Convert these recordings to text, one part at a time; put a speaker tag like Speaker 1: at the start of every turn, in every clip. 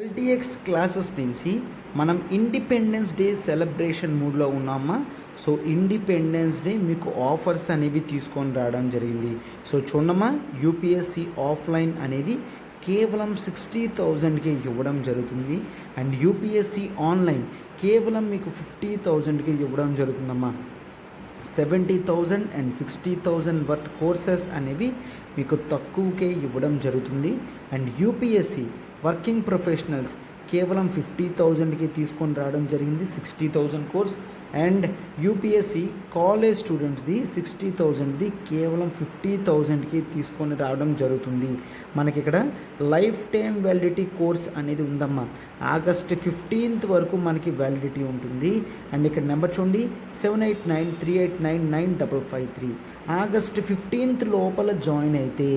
Speaker 1: LTX classes నుంచి మనం independence day celebration మూడ్లో ఉన్నామా. సో ఇండిపెండెన్స్ డే మీకు ఆఫర్స్ అనేవి తీసుకొని రావడం జరిగింది. సో చూడమ్మా, యూపీఎస్సి ఆఫ్లైన్ అనేది కేవలం 60,000కి ఇవ్వడం జరుగుతుంది. అండ్ యూపీఎస్సి ఆన్లైన్ కేవలం మీకు 50,000కి ఇవ్వడం జరుగుతుందమ్మా. 70,000 అండ్ 60,000 వర్త్ కోర్సెస్ అనేవి మీకు తక్కువకే ఇవ్వడం జరుగుతుంది. అండ్ యూపీఎస్సి వర్కింగ్ ప్రొఫెషనల్స్ కేవలం 50,000కి తీసుకొని రావడం జరిగింది 60,000 కోర్స్. అండ్ యూపీఎస్సి కాలేజ్ స్టూడెంట్స్ది 60,000ది కేవలం 50,000కి తీసుకొని రావడం జరుగుతుంది. మనకి ఇక్కడ లైఫ్ టైం వ్యాలిడిటీ కోర్స్ అనేది ఉందమ్మా. ఆగస్ట్ 15th వరకు మనకి వ్యాలిడిటీ ఉంటుంది. అండ్ ఇక్కడ నెంబర్ చూడండి 7893899553. ఆగస్ట్ 15th లోపల జాయిన్ అయితే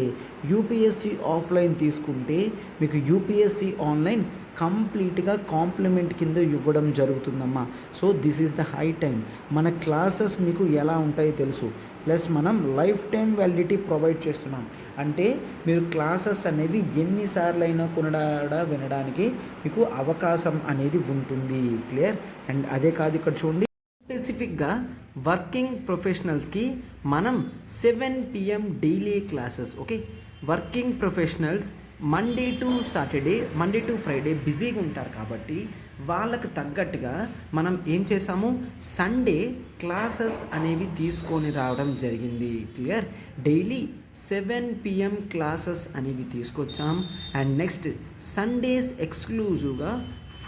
Speaker 1: యూపీఎస్సి ఆఫ్లైన్ తీసుకుంటే మీకు యూపీఎస్సి ఆన్లైన్ కంప్లీట్గా కాంప్లిమెంట్ కింద ఇవ్వడం జరుగుతుందమ్మా. So this is the high time. మన క్లాసెస్ మీకు ఎలా ఉంటాయో తెలుసు, ప్లస్ మనం లైఫ్ టైం వ్యాలిడిటీ ప్రొవైడ్ చేస్తున్నాం. అంటే మీరు క్లాసెస్ అనేవి ఎన్నిసార్లు అయినా వినడానికి మీకు అవకాశం అనేది ఉంటుంది. క్లియర్? అండ్ అదే కాదు, ఇక్కడ చూడండి స్పెసిఫిక్గా వర్కింగ్ ప్రొఫెషనల్స్కి మనం 7 PM daily classes. Okay, working professionals Monday to Friday బిజీగా ఉంటారు కాబట్టి వాళ్ళకు తగ్గట్టుగా మనం ఏం చేసాము, సండే క్లాసెస్ అనేవి తీసుకొని రావడం జరిగింది. క్లియర్? డైలీ 7 PM క్లాసెస్ అనేవి తీసుకొచ్చాం. అండ్ నెక్స్ట్ సండేస్ ఎక్స్క్లూజివ్గా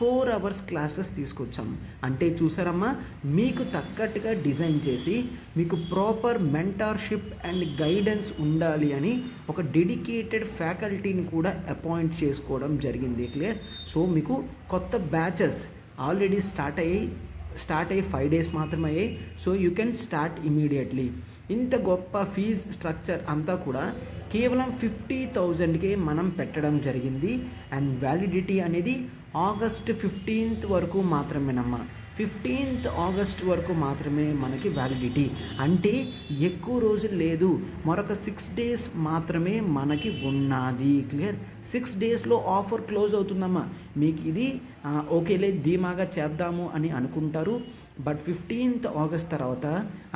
Speaker 1: 4 hours క్లాసెస్ తీసుకొచ్చాం. అంటే చూసారమ్మా, మీకు తగ్గట్టుగా డిజైన్ చేసి మీకు ప్రాపర్ మెంటార్షిప్ అండ్ గైడెన్స్ ఉండాలి అని ఒక డెడికేటెడ్ ఫ్యాకల్టీని కూడా అపాయింట్ చేసుకోవడం జరిగింది. క్లియర్? సో మీకు కొత్త బ్యాచెస్ ఆల్రెడీ స్టార్ట్ అయ్యి 5 days మాత్రమే అయ్యాయి. So you can start immediately. ఇంత గొప్ప ఫీజ్ స్ట్రక్చర్ అంతా కూడా కేవలం 50,000కే మనం పెట్టడం జరిగింది. అండ్ వ్యాలిడిటీ అనేది ఆగస్ట్ 15th వరకు మాత్రమేనమ్మా. 15th August వరకు మాత్రమే మనకి వ్యాలిడిటీ. అంటే ఎక్కువ రోజులు లేదు, మరొక 6 days మాత్రమే మనకి ఉన్నది. క్లియర్? 6 daysలో ఆఫర్ క్లోజ్ అవుతుందమ్మా. మీకు ఇది ఓకేలే ధీమాగా చేద్దాము అని అనుకుంటారు. బట్ 15th August తర్వాత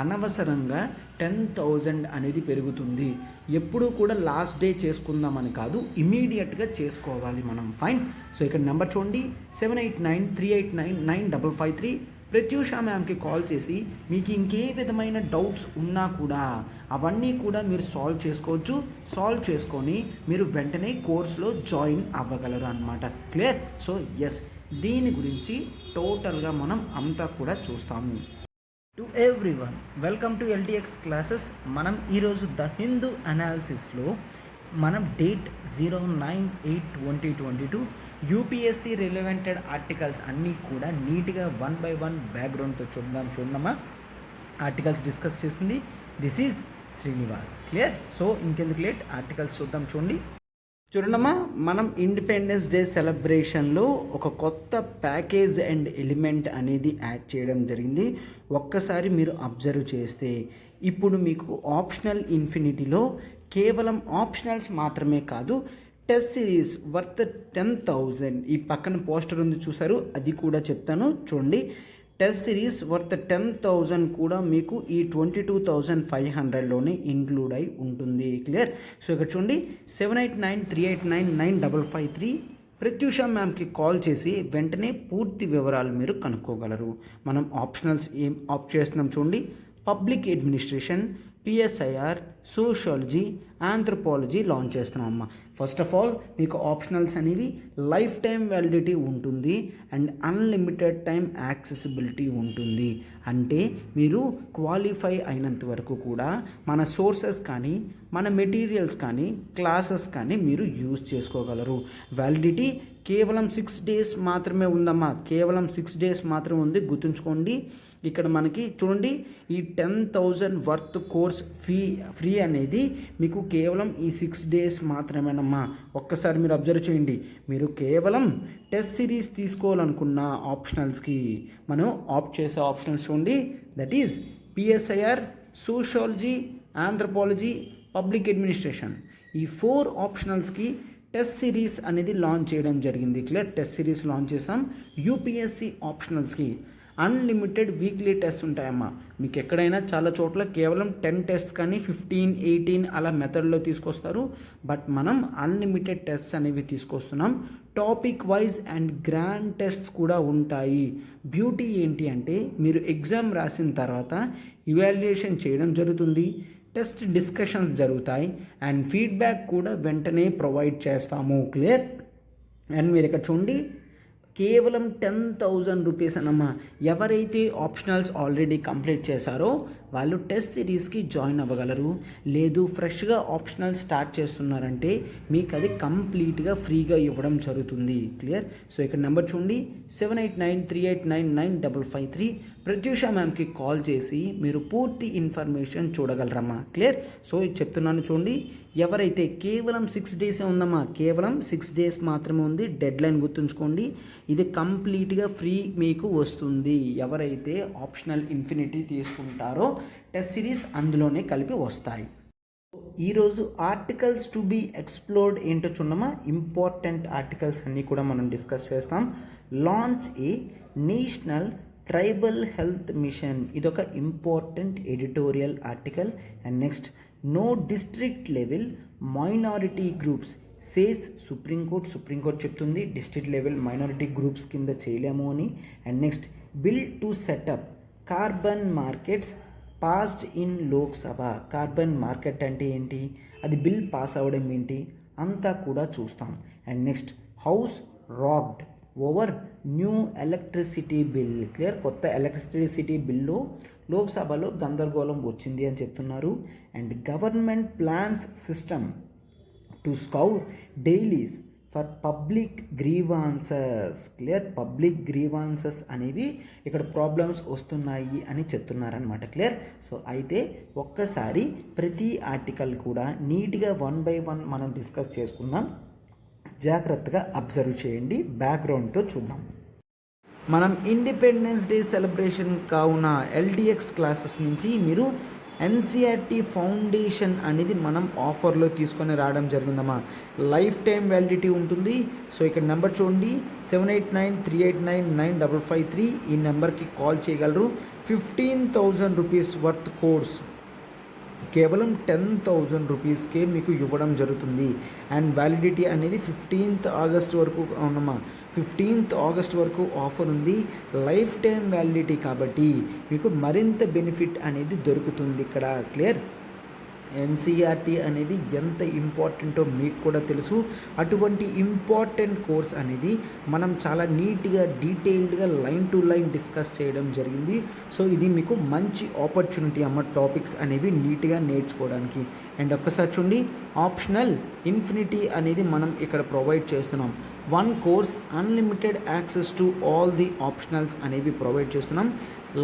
Speaker 1: అనవసరంగా 10,000 అనేది పెరుగుతుంది. ఎప్పుడు కూడా లాస్ట్ డే చేసుకుందామని కాదు, ఇమీడియట్గా చేసుకోవాలి మనం. ఫైన్. సో ఇక్కడ నెంబర్ చూడండి 7893899553. ప్రత్యూష మ్యామ్కి కాల్ చేసి మీకు ఇంకే విధమైన డౌట్స్ ఉన్నా కూడా అవన్నీ కూడా మీరు సాల్వ్ చేసుకొని మీరు వెంటనే కోర్సులో జాయిన్ అవ్వగలరు అన్నమాట. క్లియర్? సో ఎస్, దీని గురించి టోటల్గా మనం అంతా కూడా చూస్తాము. To everyone, welcome to LTX classes. మనం ఈరోజు ద హిందూ అనాలిసిస్లో మనం డేట్ 09/8/2022 యూపీఎస్సి రిలవెంటెడ్ ఆర్టికల్స్ అన్నీ కూడా నీట్గా 1 by 1 బ్యాక్గ్రౌండ్తో చూడమ్మా. ఆర్టికల్స్ డిస్కస్ చేస్తుంది this is Srinivas. Clear? So ఇంకెందుకు లేట్, ఆర్టికల్స్ చూడండమ్మా. మనం ఇండిపెండెన్స్ డే సెలబ్రేషన్లో ఒక కొత్త ప్యాకేజ్ అండ్ ఎలిమెంట్ అనేది యాడ్ చేయడం జరిగింది. ఒక్కసారి మీరు అబ్జర్వ్ చేస్తే ఇప్పుడు మీకు ఆప్షనల్ ఇన్ఫినిటీలో కేవలం ఆప్షనల్స్ మాత్రమే కాదు, టెస్ట్ సిరీస్ వర్త్ 10,000. ఈ పక్కన పోస్టర్ ఉంది చూసారు, అది కూడా చెప్తాను చూడండి. టెస్ట్ సిరీస్ వర్త్ 10,000 కూడా మీకు ఈ 22,500లోనే ఇంక్లూడ్ అయి ఉంటుంది. క్లియర్? సో ఇక్కడ చూడండి 7893899553. ప్రత్యూష మ్యామ్కి కాల్ చేసి వెంటనే పూర్తి వివరాలు మీరు కనుక్కోగలరు. మనం ఆప్షనల్స్ ఏం ఆప్ట్ చేస్తున్నాం చూడండి. Public administration, PSIR, sociology, anthropology launch చేస్తున్నాం అమ్మ. ఫస్ట్ ఆఫ్ ఆల్ మీకు ఆప్షనల్స్ అనేవి లైఫ్ టైం వ్యాలిడిటీ ఉంటుంది అండ్ అన్లిమిటెడ్ టైం యాక్సెసిబిలిటీ ఉంటుంది. అంటే మీరు క్వాలిఫై అయినంత వరకు కూడా మన సోర్సెస్ కానీ మన మెటీరియల్స్ కానీ క్లాసెస్ కానీ మీరు యూజ్ చేసుకోగలరు. వ్యాలిడిటీ కేవలం 6 days మాత్రమే ఉందమ్మా. కేవలం 6 days మాత్రమే ఉంది, గుర్తుంచుకోండి. ఇక్కడ మనకి చూడండి ఈ 10,000 వర్త్ కోర్స్ ఫ్రీ అనేది మీకు కేవలం ఈ 6 days మాత్రమేనమ్మా. ఒక్కసారి మీరు అబ్జర్వ్ చేయండి. మీరు కేవలం టెస్ట్ సిరీస్ తీసుకోవాలనుకున్న ఆప్షనల్స్కి మనం ఆప్ట్ చేసే ఆప్షనల్స్ చూడండి. That is PSIR, sociology, anthropology, public administration. ఈ 4 ఆప్షనల్స్కి టెస్ట్ సిరీస్ అనేది లాంచ్ చేయడం జరిగింది. క్లియర్, టెస్ట్ సిరీస్ లాంచ్ చేసాం. యూపీఎస్సి ఆప్షనల్స్కి అన్లిమిటెడ్ వీక్లీ టెస్ట్ ఉంటాయమ్మా. మీకు ఎక్కడైనా చాలా చోట్ల కేవలం 10 టెస్ట్ కానీ 15, 18 అలా మెథడ్లో తీసుకొస్తారు. బట్ మనం అన్లిమిటెడ్ టెస్ట్స్ అనేవి తీసుకొస్తున్నాం. Topic wise and grand tests కూడా ఉంటాయి. బ్యూటీ ఏంటి అంటే మీరు ఎగ్జామ్ రాసిన తర్వాత ఇవాల్యుయేషన్ చేయడం జరుగుతుంది, టెస్ట్ డిస్కషన్స్ జరుగుతాయి అండ్ ఫీడ్బ్యాక్ కూడా వెంటనే ప్రొవైడ్ చేస్తాము. క్లియర్. అండ్ మీరు ఇక్కడ చూడండి, కేవలం 10,000 రూపీస్ అన్నమ్మా. ఎవరైతే ఆప్షనల్స్ ఆల్రెడీ కంప్లీట్ చేశారో వాళ్ళు టెస్ట్ సిరీస్కి జాయిన్ అవ్వగలరు. లేదు ఫ్రెష్గా ఆప్షనల్ స్టార్ట్ చేస్తున్నారంటే మీకు అది కంప్లీట్గా ఫ్రీగా ఇవ్వడం జరుగుతుంది. క్లియర్. సో ఇక్కడ నెంబర్ చూడండి, 7893899553. ప్రత్యూష మ్యామ్కి కాల్ చేసి మీరు పూర్తి ఇన్ఫర్మేషన్ చూడగలరమ్మా. క్లియర్. సో చెప్తున్నాను చూడండి, ఎవరైతే కేవలం 6 డేసే ఉందమ్మా, కేవలం 6 డేస్ మాత్రమే ఉంది. డెడ్ లైన్ గుర్తుంచుకోండి. ఇది కంప్లీట్గా ఫ్రీ మీకు వస్తుంది. ఎవరైతే ఆప్షనల్ ఇన్ఫినిటీ తీసుకుంటారో టెస్ట్ సిరీస్ అందులోనే కలిపి వస్తాయి. ఈరోజు ఆర్టికల్స్ టు బీ ఎక్స్ప్లోర్డ్ ఏంటో చూడమ్మా. ఇంపార్టెంట్ ఆర్టికల్స్ అన్నీ కూడా మనం డిస్కస్ చేస్తాం. Launch a national tribal health mission, ఇదొక important editorial article. And next, no district level minority groups says supreme court చెప్తుంది డిస్ట్రిక్ట్ లెవెల్ మైనారిటీ గ్రూప్స్ కింద చేయలేము అని. And next, bill to set up carbon markets passed in Lok Sabha. Carbon market అంటే ఏంటి, అది bill pass అవ్వడం ఏంటి అంతా కూడా చూస్తాం. And next, house rocked over new electricity bill. Clear. కొత్త ఎలక్ట్రిసిటీ బిల్లు లోక్సభలో గందరగోళం వచ్చింది అని చెప్తున్నారు. And government plans system to scour dailies for public grievances. Clear. Public grievances అనేవి ఇక్కడ ప్రాబ్లమ్స్ వస్తున్నాయి అని చెప్తున్నారనమాట. క్లియర్. సో అయితే ఒక్కసారి ప్రతి ఆర్టికల్ కూడా నీట్గా 1 by 1 మనం డిస్కస్ చేసుకుందాం. జాగ్రత్తగా అబ్జర్వ్ చేయండి. బ్యాక్గ్రౌండ్తో చూద్దాం. మనం ఇండిపెండెన్స్ డే సెలబ్రేషన్ కావున ఎల్డిఎక్స్ క్లాసెస్ నుంచి మీరు ఎన్సీఆర్టీ ఫౌండేషన్ అనేది మనం ఆఫర్లో తీసుకొని రావడం జరిగిందమ్మా. లైఫ్ టైం వ్యాలిడిటీ ఉంటుంది. సో ఇక్కడ నెంబర్ చూడండి, 7893899553. ఈ నెంబర్కి కాల్ చేయగలరు. 15,000 రూపీస్ వర్త్ కోర్స్ కేవలం 10,000 రూపీస్కే మీకు ఇవ్వడం జరుగుతుంది. అండ్ వ్యాలిడిటీ అనేది 15th ఆగస్ట్ వరకు ఉన్నమా. 15th ఆగస్ట్ వరకు ఆఫర్ ఉంది. లైఫ్ టైం వ్యాలిడిటీ కాబట్టి మీకు మరింత బెనిఫిట్ అనేది దొరుకుతుంది ఇక్కడ. క్లియర్. ఎన్సీఆర్టీ అనేది ఎంత ఇంపార్టెంటో మీకు కూడా తెలుసు. అటువంటి ఇంపార్టెంట్ కోర్స్ అనేది మనం చాలా నీట్గా డీటెయిల్డ్గా లైన్ టు లైన్ డిస్కస్ చేయడం జరిగింది. సో ఇది మీకు మంచి ఆపర్చునిటీ అమ్మ, టాపిక్స్ అనేవి నీట్గా నేర్చుకోవడానికి. అండ్ ఒక్కసారి చూడండి, ఆప్షనల్ ఇన్ఫినిటీ అనేది మనం ఇక్కడ ప్రొవైడ్ చేస్తున్నాం. 1 course unlimited access to all the optionals అనేవి ప్రొవైడ్ చేస్తున్నాం.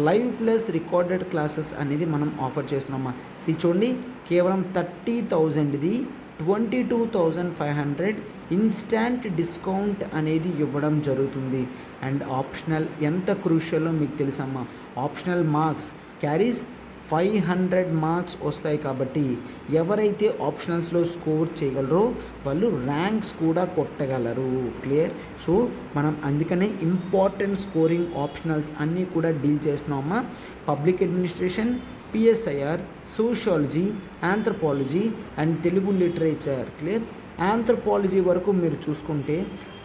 Speaker 1: లైవ్ ప్లస్ రికార్డెడ్ క్లాసెస్ అనేది మనం ఆఫర్ చేస్తున్నామా. చూడండి, కేవలం 30,000ది 22,500 ఇన్స్టాంట్ డిస్కౌంట్ అనేది ఇవ్వడం జరుగుతుంది. అండ్ ఆప్షనల్ ఎంత క్రూషియల్లో మీకు తెలుసమ్మా. ఆప్షనల్ మార్క్స్ క్యారీస్ 500 మార్క్స్ వస్తాయి కాబట్టి ఎవరైతే ఆప్షనల్స్లో స్కోర్ చేయగలరో వాళ్ళు ర్యాంక్స్ కూడా కొట్టగలరు. క్లియర్. సో మనం అందుకనే ఇంపార్టెంట్ స్కోరింగ్ ఆప్షనల్స్ అన్నీ కూడా డీల్ చేస్తున్నామా. Public administration, PSIR, sociology, anthropology and Telugu literature. Clear. Anthropology వరకు మీరు చూసుకుంటే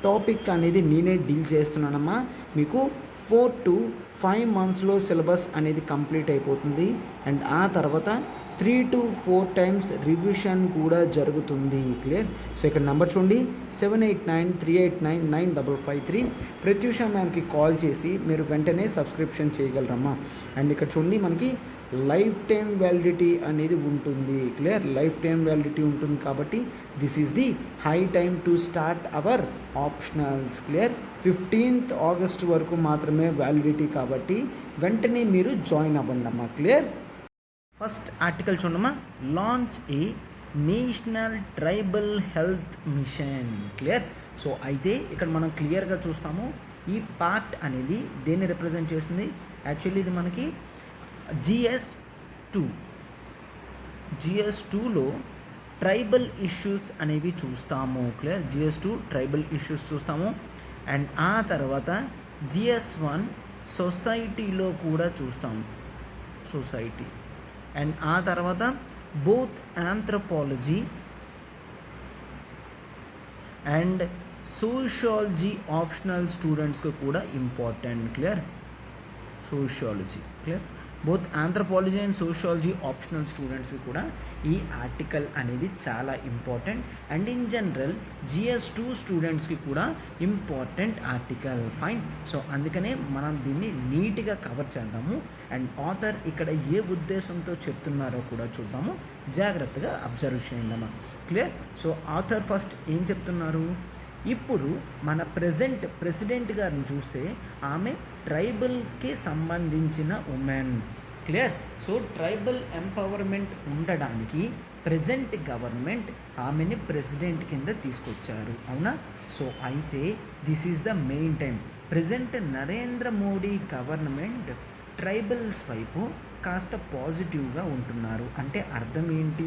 Speaker 1: టాపిక్ అనేది నేనే డీల్ చేస్తున్నానమ్మా. మీకు 4 to 5 monthsలో సిలబస్ అనేది కంప్లీట్ అయిపోతుంది. అండ్ ఆ తర్వాత 3 to 4 times రివిజన్ కూడా జరుగుతుంది. క్లియర్. సో ఇక్కడ నెంబర్ చూడండి, 7893899553. ప్రత్యూష మ్యామ్కి కాల్ చేసి మీరు వెంటనే సబ్స్క్రిప్షన్ చేయగలరమ్మా. అండ్ ఇక్కడ చూడండి, మనకి లైఫ్ టైం వ్యాలిడిటీ అనేది ఉంటుంది. క్లియర్. లైఫ్ టైం వ్యాలిడిటీ ఉంటుంది కాబట్టి this is the high time to start our optionals. Clear. 15th August వరకు మాత్రమే వ్యాలిడిటీ కాబట్టి వెంటనే మీరు జాయిన్ అవ్వండి అమ్మా. క్లియర్. ఫస్ట్ ఆర్టికల్ చూడమ్మా, launch a national tribal health mission. Clear. So అయితే ఇక్కడ మనం క్లియర్గా చూస్తాము ఈ పార్ట్ అనేది దేన్ని రిప్రజెంట్ చేస్తుంది. యాక్చువల్లీ ఇది మనకి GS2లో ట్రైబల్ ఇష్యూస్ అనేవి చూస్తాము. క్లియర్, GS2 ట్రైబల్ ఇష్యూస్ చూస్తాము. అండ్ ఆ తర్వాత GS1 సొసైటీలో కూడా చూస్తాము, సొసైటీ. అండ్ ఆ తర్వాత both anthropology and sociology optional స్టూడెంట్స్కి కూడా important. Clear, sociology. Clear, both anthropology and sociology optional స్టూడెంట్స్కి కూడా ఈ ఆర్టికల్ అనేది చాలా important. And in general GS2 స్టూడెంట్స్కి కూడా ఇంపార్టెంట్ ఆర్టికల్. ఫైన్. సో అందుకనే మనం దీన్ని నీట్గా కవర్ చేద్దాము. అండ్ ఆథర్ ఇక్కడ ఏ ఉద్దేశంతో చెప్తున్నారో కూడా చూద్దాము, జాగ్రత్తగా అబ్జర్వ్ చేయండి. క్లియర్. సో ఆథర్ ఫస్ట్ ఏం చెప్తున్నారు, ఇప్పుడు మన ప్రెసిడెంట్ గారిని చూస్తే ఆమె ట్రైబల్కి సంబంధించిన women. Clear. So tribal empowerment ఉండడానికి ప్రెజెంట్ గవర్నమెంట్ ఆమెని ప్రెసిడెంట్ కింద తీసుకొచ్చారు, అవునా? సో అయితే this is the main time. Present Narendra Modi government tribals వైపు కాస్త పాజిటివ్గా ఉంటున్నారు. అంటే అర్థం ఏంటి,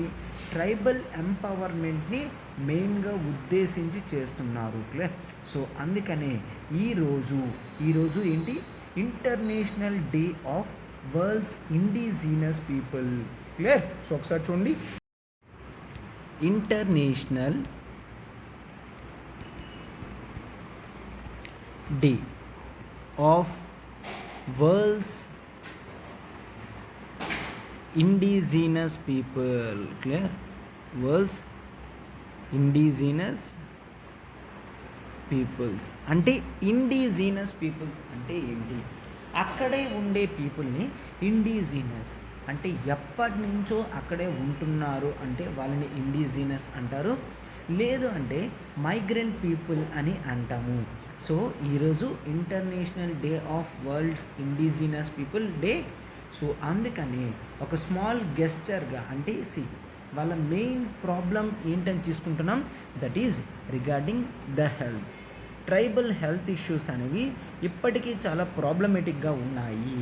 Speaker 1: ట్రైబల్ ఎంపవర్మెంట్ని మెయిన్గా ఉద్దేశించి చేస్తున్నారు. క్లియర్. సో అందుకనే ఈరోజు ఏంటి, international day of world's indigenous people. Clear. So ఒకసారి చూడండి, international day of world's indigenous people. Clear, world's indigenous peoples. అంటే ఇండిజినస్ పీపుల్స్ అంటే ఏంటి, అక్కడే ఉండే పీపుల్ని ఇండిజినస్ అంటే ఎప్పటి నుంచో అక్కడే ఉంటున్నారు అంటే వాళ్ళని ఇండిజినస్ అంటారు. లేదు అంటే మైగ్రెంట్ పీపుల్ అని అంటాము. సో ఈరోజు international day of world's indigenous people day. So అందుకని ఒక స్మాల్ గెస్చర్గా అంటే వాళ్ళ మెయిన్ ప్రాబ్లం ఏంటని తీసుకుంటున్నాం, that is regarding the health. Tribal health issues అనేవి ఇప్పటికీ చాలా ప్రాబ్లమేటిక్గా ఉన్నాయి.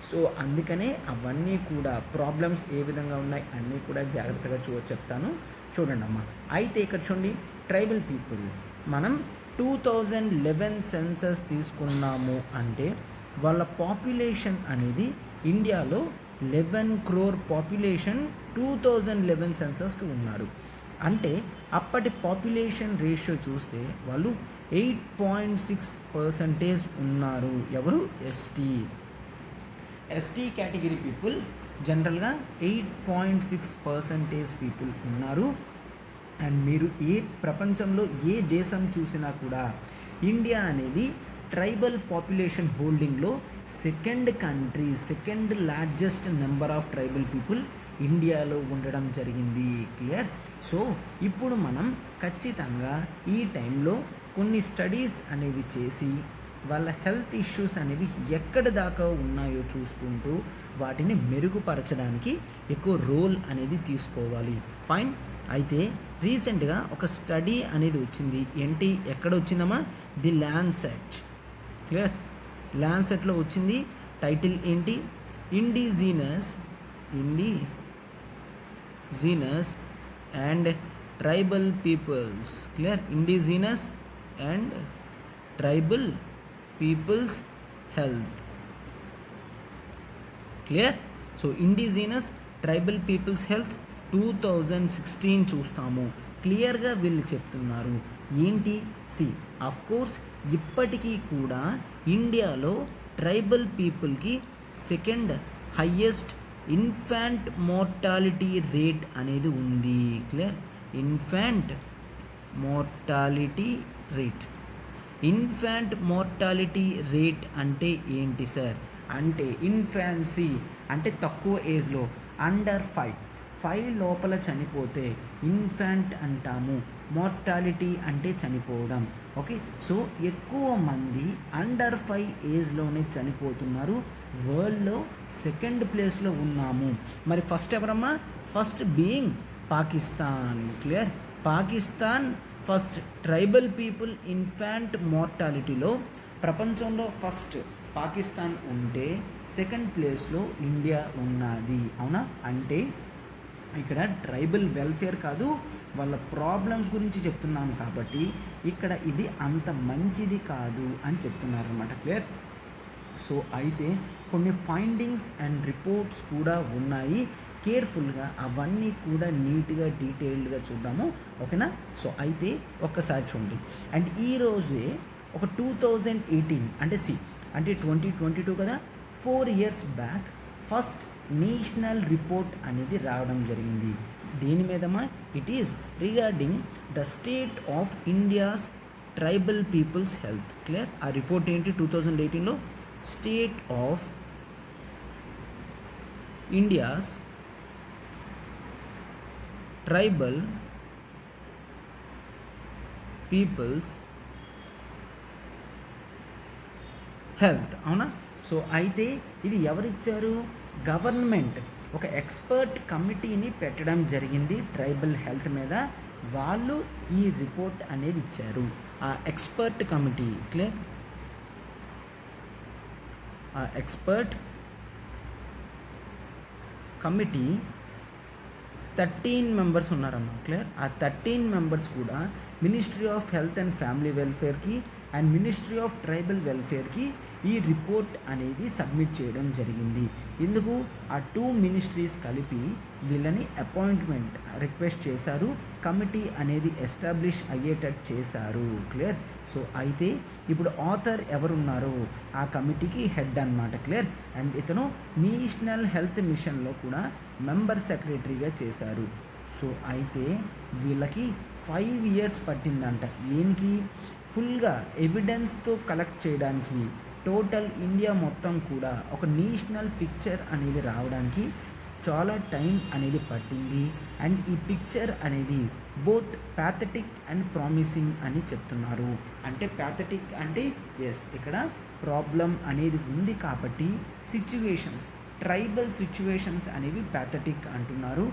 Speaker 1: సో అందుకనే అవన్నీ కూడా ప్రాబ్లమ్స్ ఏ విధంగా ఉన్నాయి అన్నీ కూడా జాగ్రత్తగా చెప్తాను, చూడండి అమ్మా. అయితే ఇక్కడ చూడండి, ట్రైబల్ పీపుల్ మనం 2011 సెన్సస్ తీసుకున్నాము అంటే వాళ్ళ పాపులేషన్ అనేది ఇండియాలో 11 crore పాపులేషన్ 2011 సెన్సస్కి ఉన్నారు. అంటే అప్పటి పాపులేషన్ రేషియో చూస్తే వాళ్ళు 8.6% ఉన్నారు. ఎవరు, ఎస్టీ కేటగిరీ పీపుల్ జనరల్గా 8.6% పీపుల్ ఉన్నారు. అండ్ మీరు ప్రపంచంలో ఏ దేశం చూసినా కూడా ఇండియా అనేది ట్రైబల్ పాపులేషన్ హోల్డింగ్లో second largest number of tribal people ఇండియాలో ఉండడం జరిగింది. క్లియర్. సో ఇప్పుడు మనం ఖచ్చితంగా ఈ టైంలో కొన్ని స్టడీస్ అనేవి చేసి వాళ్ళ హెల్త్ ఇష్యూస్ అనేవి ఎక్కడి దాకా ఉన్నాయో చూసుకుంటూ వాటిని మెరుగుపరచడానికి ఎక్కువ రోల్ అనేది తీసుకోవాలి. ఫైన్. అయితే రీసెంట్గా ఒక స్టడీ అనేది వచ్చింది. ఏంటి, ఎక్కడ వచ్చిందమ్మా, ది ల్యాన్సెట్. క్లియర్, ల్యాన్సెట్లో వచ్చింది. టైటిల్ ఏంటి, indigenous and tribal peoples. Clear, indigenous and tribal peoples health. Clear. So indigenous tribal peoples health 2016 చూస్తాము. క్లియర్గా వీళ్ళు చెప్తున్నారు ఏంటి, కోర్స్ ఇప్పటికీ కూడా ఇండియాలో ట్రైబల్ పీపుల్కి second highest infant mortality rate అనేది ఉంది. క్లియర్, ఇన్ఫాంట్ మోర్టాలిటీ రేట్ అంటే ఏంటి సార్ అంటే, ఇన్ఫాన్సీ అంటే తక్కువ ఏజ్లో, అండర్ 5 లోపల చనిపోతే ఇన్ఫాంట్ అంటాము. మోర్టాలిటీ అంటే చనిపోవడం. ఓకే, సో ఎక్కువ మంది అండర్ 5 ఏజ్లోనే చనిపోతున్నారు. వరల్డ్లో సెకండ్ ప్లేస్లో ఉన్నాము. మరి ఫస్ట్ ఎవరమ్మా, first being Pakistan. Clear, Pakistan first. Tribal people infant మోర్టాలిటీలో ప్రపంచంలో ఫస్ట్ పాకిస్తాన్ ఉంటే సెకండ్ ప్లేస్లో ఇండియా ఉన్నది. అవునా, అంటే ఇక్కడ ట్రైబల్ వెల్ఫేర్ కాదు, వాళ్ళ ప్రాబ్లమ్స్ గురించి చెప్తున్నాను కాబట్టి ఇక్కడ ఇది అంత మంచిది కాదు అని చెప్తున్నారు అనమాట. క్లియర్. సో అయితే కొన్ని ఫైండింగ్స్ అండ్ రిపోర్ట్స్ కూడా ఉన్నాయి. కేర్ఫుల్గా అవన్నీ కూడా నీట్గా డీటెయిల్డ్గా చూద్దాము. ఓకేనా. సో అయితే ఒక్కసారి చూడండి. అండ్ ఈరోజే ఒక 2018 అంటే 2022 కదా, 4 years back first national report అనేది రావడం జరిగింది. దేని మీదమా? It is regarding the state of India's tribal peoples health. Clear. ఆ రిపోర్ట్ ఏంటి? 2018లో state of India's tribal peoples health. అవునా. సో అయితే ఇది ఎవరిచ్చారు? గవర్నమెంట్ ఒక ఎక్స్పర్ట్ కమిటీని పెట్టడం జరిగింది ట్రైబల్ హెల్త్ మీద. వాళ్ళు ఈ రిపోర్ట్ అనేది ఇచ్చారు. ఆ ఎక్స్పర్ట్ కమిటీ, క్లియర్, ఆ ఎక్స్పర్ట్ కమిటీ 13 మెంబర్స్ ఉన్నారమ్మా. క్లియర్. ఆ 13 మెంబర్స్ కూడా ministry of health and family వెల్ఫేర్కి అండ్ మినిస్ట్రీ ఆఫ్ ట్రైబల్ వెల్ఫేర్కి ఈ రిపోర్ట్ అనేది సబ్మిట్ చేయడం జరిగింది. ఎందుకు? ఆ 2 మినిస్ట్రీస్ కలిపి వీళ్ళని అపాయింట్మెంట్ రిక్వెస్ట్ చేశారు. కమిటీ అనేది ఎస్టాబ్లిష్ అయ్యేటట్టు చేశారు. క్లియర్. సో అయితే ఇప్పుడు ఆథర్ ఎవరున్నారో ఆ కమిటీకి హెడ్ అన్నమాట. క్లియర్. అండ్ ఇతను నేషనల్ హెల్త్ మిషన్లో కూడా మెంబర్ సెక్రటరీగా చేశారు. సో అయితే వీళ్ళకి 5 years పట్టిందంట. ఏంటి? ఫుల్గా ఎవిడెన్స్తో కలెక్ట్ చేయడానికి టోటల్ ఇండియా మొత్తం కూడా ఒక నేషనల్ పిక్చర్ అనేది రావడానికి చాలా టైం అనేది పట్టింది. అండ్ ఈ పిక్చర్ అనేది బోత్ ప్యాథటిక్ అండ్ ప్రామిసింగ్ అని చెప్తున్నారు. అంటే ప్యాథటిక్ అంటే ఎస్, ఇక్కడ ప్రాబ్లం అనేది ఉంది కాబట్టి సిచ్యువేషన్స్, ట్రైబల్ సిచ్యువేషన్స్ అనేవి ప్యాథటిక్ అంటున్నారు.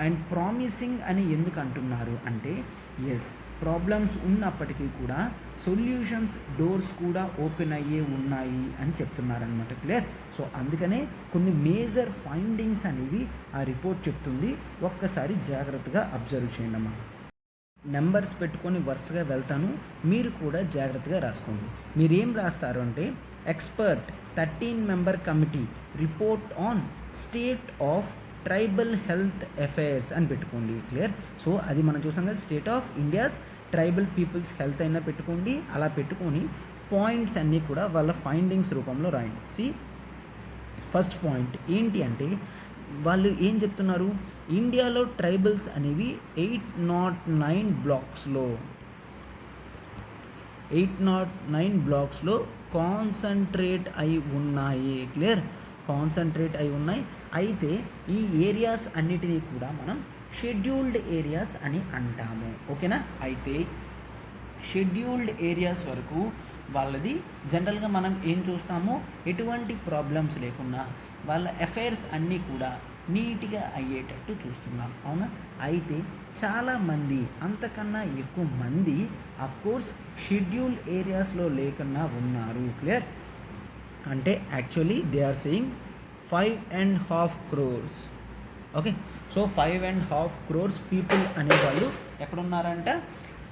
Speaker 1: అండ్ ప్రామిసింగ్ అని ఎందుకు అంటున్నారు అంటే ఎస్, ప్రాబ్లమ్స్ ఉన్నప్పటికీ కూడా సొల్యూషన్స్ డోర్స్ కూడా ఓపెన్ అయ్యే ఉన్నాయి అని చెప్తున్నారనమాట. క్లియర్. సో అందుకనే కొన్ని మేజర్ ఫైండింగ్స్ అనేవి ఆ రిపోర్ట్ చెప్తుంది. ఒక్కసారి జాగ్రత్తగా అబ్జర్వ్ చేయండి అమ్మా. నెంబర్స్ పెట్టుకొని వరుసగా వెళ్తాను, మీరు కూడా జాగ్రత్తగా రాసుకోండి. మీరేం రాస్తారు అంటే expert 13 member committee report on state of tribal health affairs అని పెట్టుకోండి. క్లియర్. సో అది మనం చూసాం కదా, state of India's tribal peoples health అయినా పెట్టుకోండి. అలా పెట్టుకొని పాయింట్స్ అన్నీ కూడా వాళ్ళ ఫైండింగ్స్ రూపంలో రాయండి. సి ఫస్ట్ పాయింట్ ఏంటి అంటే వాళ్ళు ఏం చెప్తున్నారు? ఇండియాలో ట్రైబల్స్ అనేవి 809 బ్లాక్స్లో కాన్సన్ట్రేట్ అయి ఉన్నాయి. క్లియర్. కాన్సన్ట్రేట్ అయి ఉన్నాయి. అయితే ఈ ఏరియాస్ అన్నిటినీ కూడా మనం షెడ్యూల్డ్ ఏరియాస్ అని అంటాము. ఓకేనా. అయితే షెడ్యూల్డ్ ఏరియాస్ వరకు వాళ్ళది జనరల్గా మనం ఏం చూస్తామో ఎటువంటి ప్రాబ్లమ్స్ లేకుండా వాళ్ళ అఫైర్స్ అన్నీ కూడా నీట్గా అయ్యేటట్టు చూస్తున్నాం. అవునా. అయితే చాలామంది, అంతకన్నా ఎక్కువ మంది అఫ్కోర్స్ షెడ్యూల్ ఏరియాస్లో లేకుండా ఉన్నారు. క్లియర్. అంటే actually they are saying 5.5 crores. Okay. So 5.5 crores people అనేవాళ్ళు ఎక్కడున్నారంట?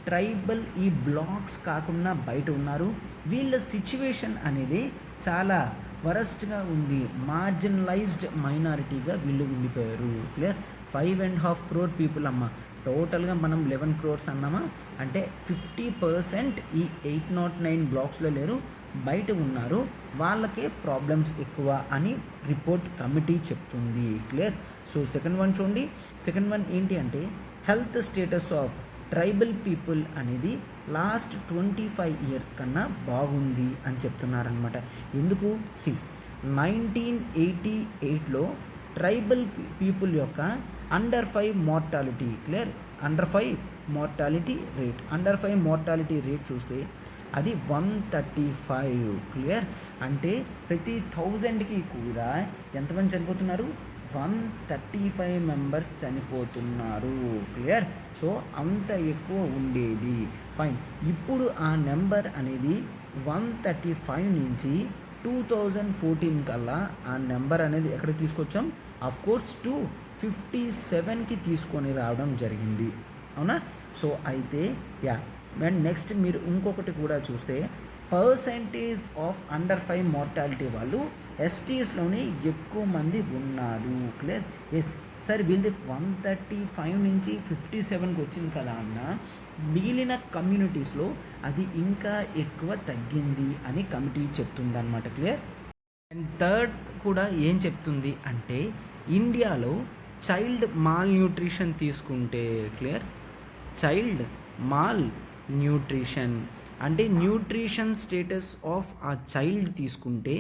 Speaker 1: ట్రైబల్ ఈ బ్లాక్స్ కాకుండా బయట ఉన్నారు. వీళ్ళ సిచ్యువేషన్ అనేది చాలా వరస్ట్గా ఉంది. మార్జినలైజ్డ్ మైనారిటీగా వీళ్ళు ఉండిపోయారు. క్లియర్. 5.5 crore పీపుల్ అమ్మ. టోటల్గా మనం 11 crores అన్నామా అంటే 50% ఈ 809 బ్లాక్స్లో లేరు, బయట ఉన్నారు. వాళ్ళకే ప్రాబ్లమ్స్ ఎక్కువ అని రిపోర్ట్ కమిటీ చెప్తుంది. క్లియర్. సో సెకండ్ వన్ చూడండి. సెకండ్ వన్ ఏంటి అంటే health status of tribal people అనేది లాస్ట్ 25 years కన్నా బాగుంది అని చెప్తున్నారనమాట. ఎందుకు? 1988లో ట్రైబల్ పీపుల్ యొక్క under 5 mortality. Clear. Under 5 mortality rate చూస్తే అది 135. క్లియర్. అంటే ప్రతి 1000కి కూడా ఎంతమంది చనిపోతున్నారు? 135 members చనిపోతున్నారు. క్లియర్. సో అంత ఎక్కువ ఉండేది. ఫైన్. ఇప్పుడు ఆ నెంబర్ అనేది 135 నుంచి 2014 కల్లా ఆ నెంబర్ అనేది ఎక్కడికి తీసుకొచ్చాం? అఫ్కోర్స్ 257కి తీసుకొని రావడం జరిగింది. అవునా. సో అయితే యా, అండ్ నెక్స్ట్ మీరు ఇంకొకటి కూడా చూస్తే పర్సెంటేజ్ ఆఫ్ అండర్ 5 మార్టాలిటీ వాళ్ళు ఎస్టీస్లోనే ఎక్కువ మంది ఉన్నారు. క్లియర్. ఎస్ సార్, వీళ్ళది 135 నుంచి 57కి వచ్చింది కదా అన్న, మిగిలిన కమ్యూనిటీస్లో అది ఇంకా ఎక్కువ తగ్గింది అని కమిటీ చెప్తుంది అనమాట. క్లియర్. అండ్ థర్డ్ కూడా ఏం చెప్తుంది అంటే ఇండియాలో చైల్డ్ మాల్ న్యూట్రిషన్ తీసుకుంటే, క్లియర్, చైల్డ్ మాల్ న్యూట్రిషన్ అంటే న్యూట్రిషన్ స్టేటస్ ఆఫ్ ఆ చైల్డ్ తీసుకుంటే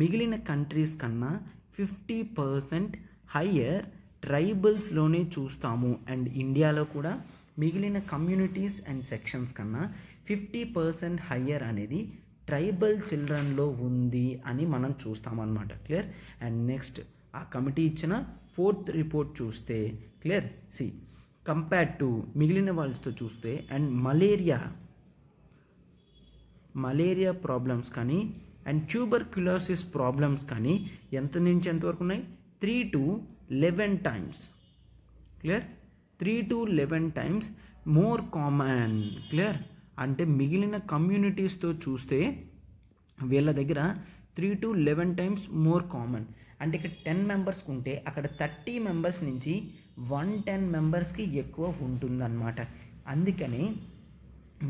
Speaker 1: మిగిలిన కంట్రీస్ కన్నా 50% హయ్యర్ ట్రైబల్స్లోనే చూస్తాము. అండ్ ఇండియాలో కూడా మిగిలిన కమ్యూనిటీస్ అండ్ సెక్షన్స్ కన్నా 50% హయ్యర్ అనేది ట్రైబల్ చిల్డ్రన్లో ఉంది అని మనం చూస్తామన్నమాట. క్లియర్. అండ్ నెక్స్ట్ ఆ కమిటీ ఇచ్చిన 4th రిపోర్ట్ చూస్తే, క్లియర్, సి కంపేర్డ్ టు మిగిలిన వాళ్ళతో చూస్తే అండ్ మలేరియా ప్రాబ్లమ్స్ కానీ అండ్ ట్యూబర్క్యులోసిస్ ప్రాబ్లమ్స్ కానీ ఎంత నుంచి ఎంతవరకు ఉన్నాయి, 3 to 11 times. Clear. 3 to 11 times more common. Clear. అంటే మిగిలిన కమ్యూనిటీస్తో చూస్తే వీళ్ళ దగ్గర 3 to 11 టైమ్స్ మోర్ కామన్. అంటే ఇక్కడ 10 మెంబర్స్కి ఉంటే అక్కడ 30 మెంబర్స్ నుంచి 110 మెంబర్స్కి ఎక్కువ ఉంటుందన్నమాట. అందుకని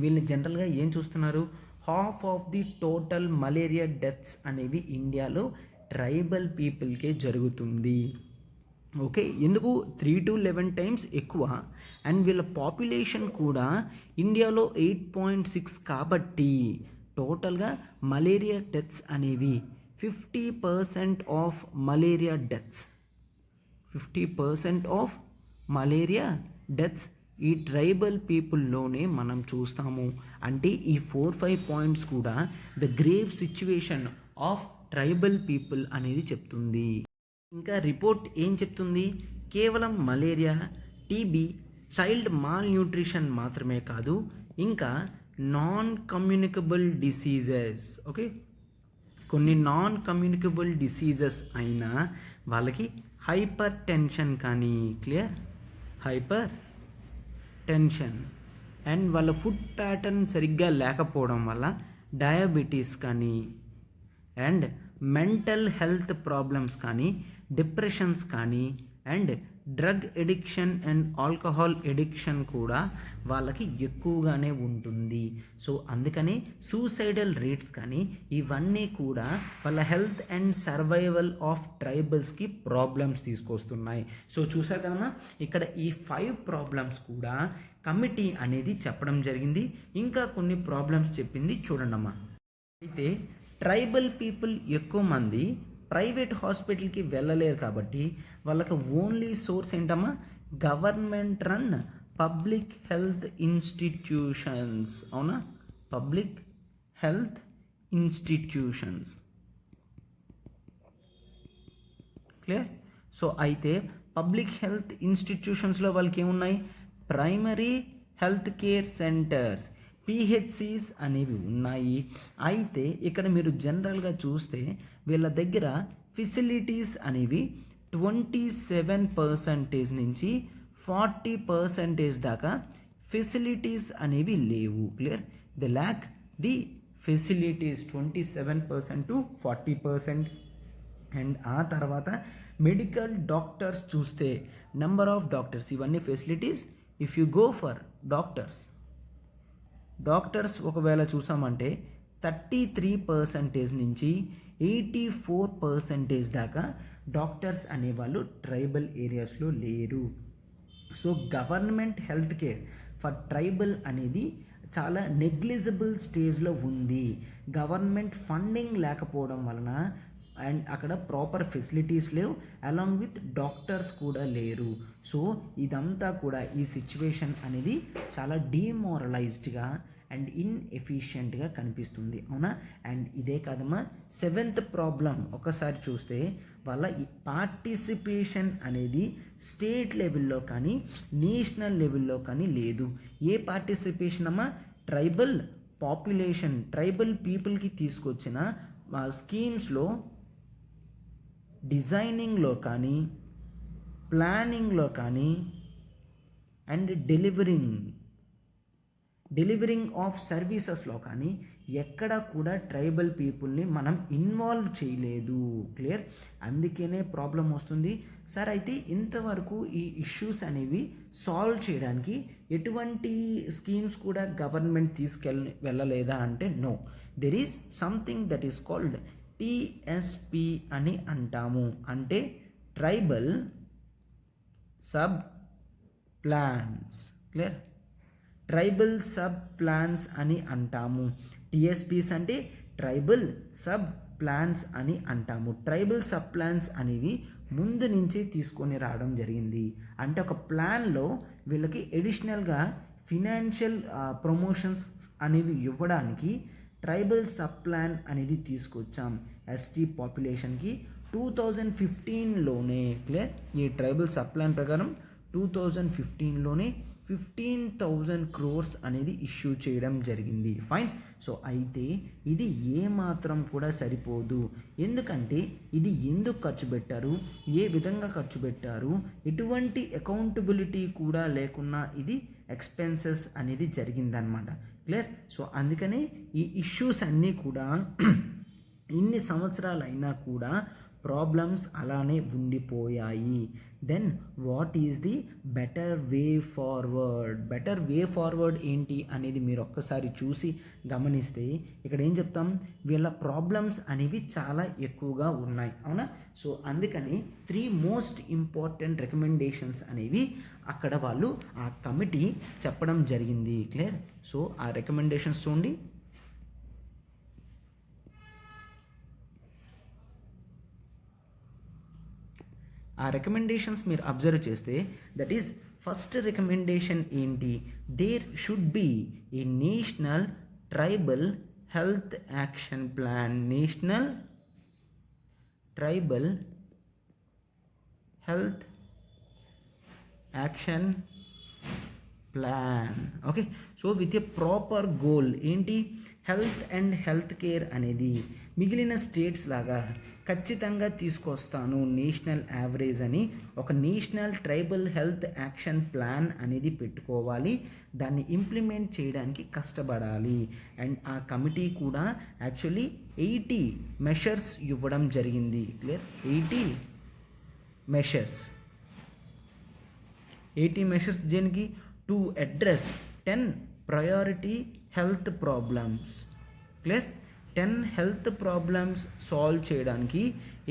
Speaker 1: వీళ్ళు జనరల్గా ఏం చూస్తున్నారు, half of the total malaria deaths అనేవి ఇండియాలో ట్రైబల్ పీపుల్కే జరుగుతుంది. ఓకే, ఎందుకు 3 to 11 టైమ్స్ ఎక్కువ. అండ్ వీళ్ళ పాపులేషన్ కూడా ఇండియాలో 8.6 కాబట్టి టోటల్గా మలేరియా డెత్స్ అనేవి 50% of malaria deaths 50% of malaria deaths ఈ ట్రైబల్ పీపుల్లోనే మనం చూస్తాము. అంటే ఈ 4-5 పాయింట్స్ కూడా the grave situation of tribal people అనేది చెప్తుంది. ఇంకా రిపోర్ట్ ఏం చెప్తుంది, కేవలం malaria, TB, child mall nutrition మాత్రమే కాదు, ఇంకా నాన్ కమ్యూనికబుల్ డిసీజెస్. ఓకే, కొన్ని నాన్ కమ్యూనికబుల్ డిసీజెస్ అయినా వాళ్ళకి హైపర్ టెన్షన్ కానీ, క్లియర్, హైపర్ టెన్షన్ అండ్ వాళ్ళ ఫుడ్ ప్యాటర్న్ సరిగ్గా లేకపోవడం వల్ల డయాబెటీస్ కానీ అండ్ మెంటల్ హెల్త్ ప్రాబ్లమ్స్ కానీ, డిప్రెషన్స్ కానీ and drug addiction and alcohol addiction కూడా వాళ్ళకి ఎక్కువగానే ఉంటుంది. సో అందుకని సూసైడల్ రేట్స్ కానీ ఇవన్నీ కూడా వాళ్ళ హెల్త్ అండ్ సర్వైవల్ ఆఫ్ ట్రైబల్స్కి ప్రాబ్లమ్స్ తీసుకొస్తున్నాయి. సో చూసారు కదమ్మా, ఇక్కడ ఈ 5 ప్రాబ్లమ్స్ కూడా కమిటీ అనేది చెప్పడం జరిగింది. ఇంకా కొన్ని ప్రాబ్లమ్స్ చెప్పింది చూడండమ్మా. అయితే ట్రైబల్ పీపుల్ ఎక్కువ మంది ప్రైవేట్ హాస్పిటల్కి వెళ్ళలేరు కాబట్టి వాళ్ళకి ఓన్లీ సోర్స్ ఏంటమ్మా, government run public health institutions. అవునా, public health institutions. Clear. So అయితే పబ్లిక్ హెల్త్ ఇన్స్టిట్యూషన్స్లో వాళ్ళకి ఏమున్నాయి, primary health care centres, PHCs అనేవి ఉన్నాయి. అయితే ఇక్కడ మీరు జనరల్గా చూస్తే వీళ్ళ దగ్గర ఫెసిలిటీస్ అనేవి 27% నుంచి 40% దాకా ఫెసిలిటీస్ అనేవి లేవు. Clear. The lakh the facilities 27% to 40%. And ఆ తర్వాత మెడికల్ డాక్టర్స్ చూస్తే నెంబర్ ఆఫ్ డాక్టర్స్, ఇవన్నీ facilities. If you go for doctors ఒకవేళ చూసామంటే 33% నుంచి 84% దాకా డాక్టర్స్ అనేవాళ్ళు ట్రైబల్ ఏరియాస్లో లేరు. So government health care for tribal అనేది చాలా నెగ్లిజిబుల్ స్టేజ్లో ఉంది. గవర్నమెంట్ ఫండింగ్ లేకపోవడం వలన అండ్ అక్కడ ప్రాపర్ ఫెసిలిటీస్ లేవు, అలాంగ్ విత్ డాక్టర్స్ కూడా లేరు. సో ఇదంతా కూడా ఈ సిచ్యువేషన్ అనేది చాలా డీమోరలైజ్డ్గా అండ్ ఇన్ఎఫిషియెంట్గా కనిపిస్తుంది. అవునా. అండ్ ఇదే కాదమ్మా, 7th ప్రాబ్లం ఒకసారి చూస్తే వాళ్ళ పార్టిసిపేషన్ అనేది స్టేట్ లెవెల్లో కానీ నేషనల్ లెవెల్లో కానీ లేదు. ఏ పార్టిసిపేషన్ అమ్మా, ట్రైబల్ పాపులేషన్, ట్రైబల్ పీపుల్కి తీసుకొచ్చిన స్కీమ్స్లో డిజైనింగ్లో కానీ ప్లానింగ్లో కానీ అండ్ డెలివరింగ్ ఆఫ్ సర్వీసెస్లో కానీ ఎక్కడ కూడా ట్రైబల్ పీపుల్ని మనం ఇన్వాల్వ్ చేయలేదు. క్లియర్? అందుకనే ప్రాబ్లం వస్తుంది. సార్ అయితే ఇంతవరకు ఈ ఇష్యూస్ అనేవి సాల్వ్ చేయడానికి ఎటువంటి స్కీమ్స్ కూడా గవర్నమెంట్ వెళ్ళలేదా అంటే no. There is something that is called TSP అని అంటాము. అంటే tribal sub plans. Clear? Tribal sub plans అని అంటాము. టిఎస్పీస్ అంటే ట్రైబల్ సబ్ ప్లాన్స్ అని అంటాము. ట్రైబల్ సబ్ ప్లాన్స్ అనేవి ముందు నుంచి తీసుకొని రావడం జరిగింది. అంటే ఒక ప్లాన్లో వీళ్ళకి ఎడిషనల్గా ఫినాన్షియల్ ప్రమోషన్స్ అనేవి ఇవ్వడానికి ట్రైబల్ సబ్ ప్లాన్ అనేది తీసుకొచ్చాం ఎస్టీ పాపులేషన్కి 2015లోనే. క్లియర్? ఈ ట్రైబల్ సబ్ ప్లాన్ ప్రకారం 2015లోనే 15,000 crores అనేది ఇష్యూ చేయడం జరిగింది. ఫైన్. సో అయితే ఇది ఏమాత్రం కూడా సరిపోదు. ఎందుకంటే ఇది ఎందుకు ఖర్చు పెట్టారు, ఏ విధంగా ఖర్చు పెట్టారు, ఎటువంటి అకౌంటబిలిటీ కూడా లేకున్నా ఇది ఎక్స్పెన్సెస్ అనేది జరిగిందనమాట. క్లియర్? సో అందుకనే ఈ ఇష్యూస్ అన్నీ కూడా ఇన్ని సంవత్సరాలైనా కూడా ప్రాబ్లమ్స్ అలానే ఉండిపోయాయి. Then what is the better way forward? Better way forward ఏంటి అనేది మీరు ఒక్కసారి చూసి గమనిస్తే ఇక్కడ ఏం చెప్తాం, వీళ్ళ ప్రాబ్లమ్స్ అనేవి చాలా ఎక్కువగా ఉన్నాయి. అవునా? సో అందుకని 3 మోస్ట్ ఇంపార్టెంట్ రికమెండేషన్స్ అనేవి అక్కడ వాళ్ళు ఆ కమిటీ చెప్పడం జరిగింది. క్లియర్? సో ఆ రికమెండేషన్స్ చూడండి. ఆ రికమెండేషన్స్ మీరు అబ్జర్వ్ చేస్తే దట్ ఈస్ ఫస్ట్ రికమెండేషన్ ఏంటి, there should be a national tribal health action plan. National tribal health action plan. Okay. So with a proper goal ఏంటి, హెల్త్ అండ్ హెల్త్ కేర్ అనేది మిగిలిన states లాగా ఖచ్చితంగా తీసుకొస్తాను national average అని ఒక national tribal health action plan అనేది పెట్టుకోవాలి. దాన్ని ఇంప్లిమెంట్ చేయడానికి కష్టపడాలి. అండ్ ఆ కమిటీ కూడా యాక్చువల్లీ 80 మెషర్స్ ఇవ్వడం జరిగింది. క్లియర్? 80 మెషర్స్ దేనికి, to address 10 priority health problems. Clear? 10 health problems solve చేయడానికి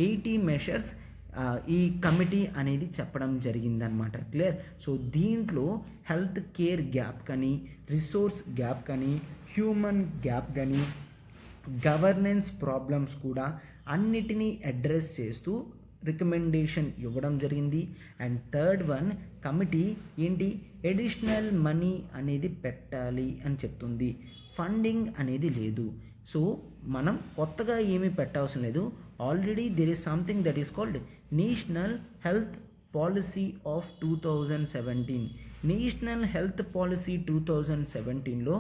Speaker 1: 80 మెషర్స్ ఈ కమిటీ అనేది చెప్పడం జరిగిందనమాట. క్లియర్? సో దీంట్లో హెల్త్ కేర్ గ్యాప్ కానీ, రిసోర్స్ గ్యాప్ కానీ, హ్యూమన్ గ్యాప్ కానీ, గవర్నెన్స్ ప్రాబ్లమ్స్ కూడా అన్నిటినీ అడ్రస్ చేస్తూ రికమెండేషన్ ఇవ్వడం జరిగింది. అండ్ థర్డ్ వన్, కమిటీ ఏంటి, ఎడిషనల్ మనీ అనేది పెట్టాలి అని చెప్తుంది. ఫండింగ్ అనేది లేదు. సో మనం కొత్తగా ఏమీ పెట్టవలసిన లేదు. Already there is something that is called national health policy of 2017. National health policy 2017లో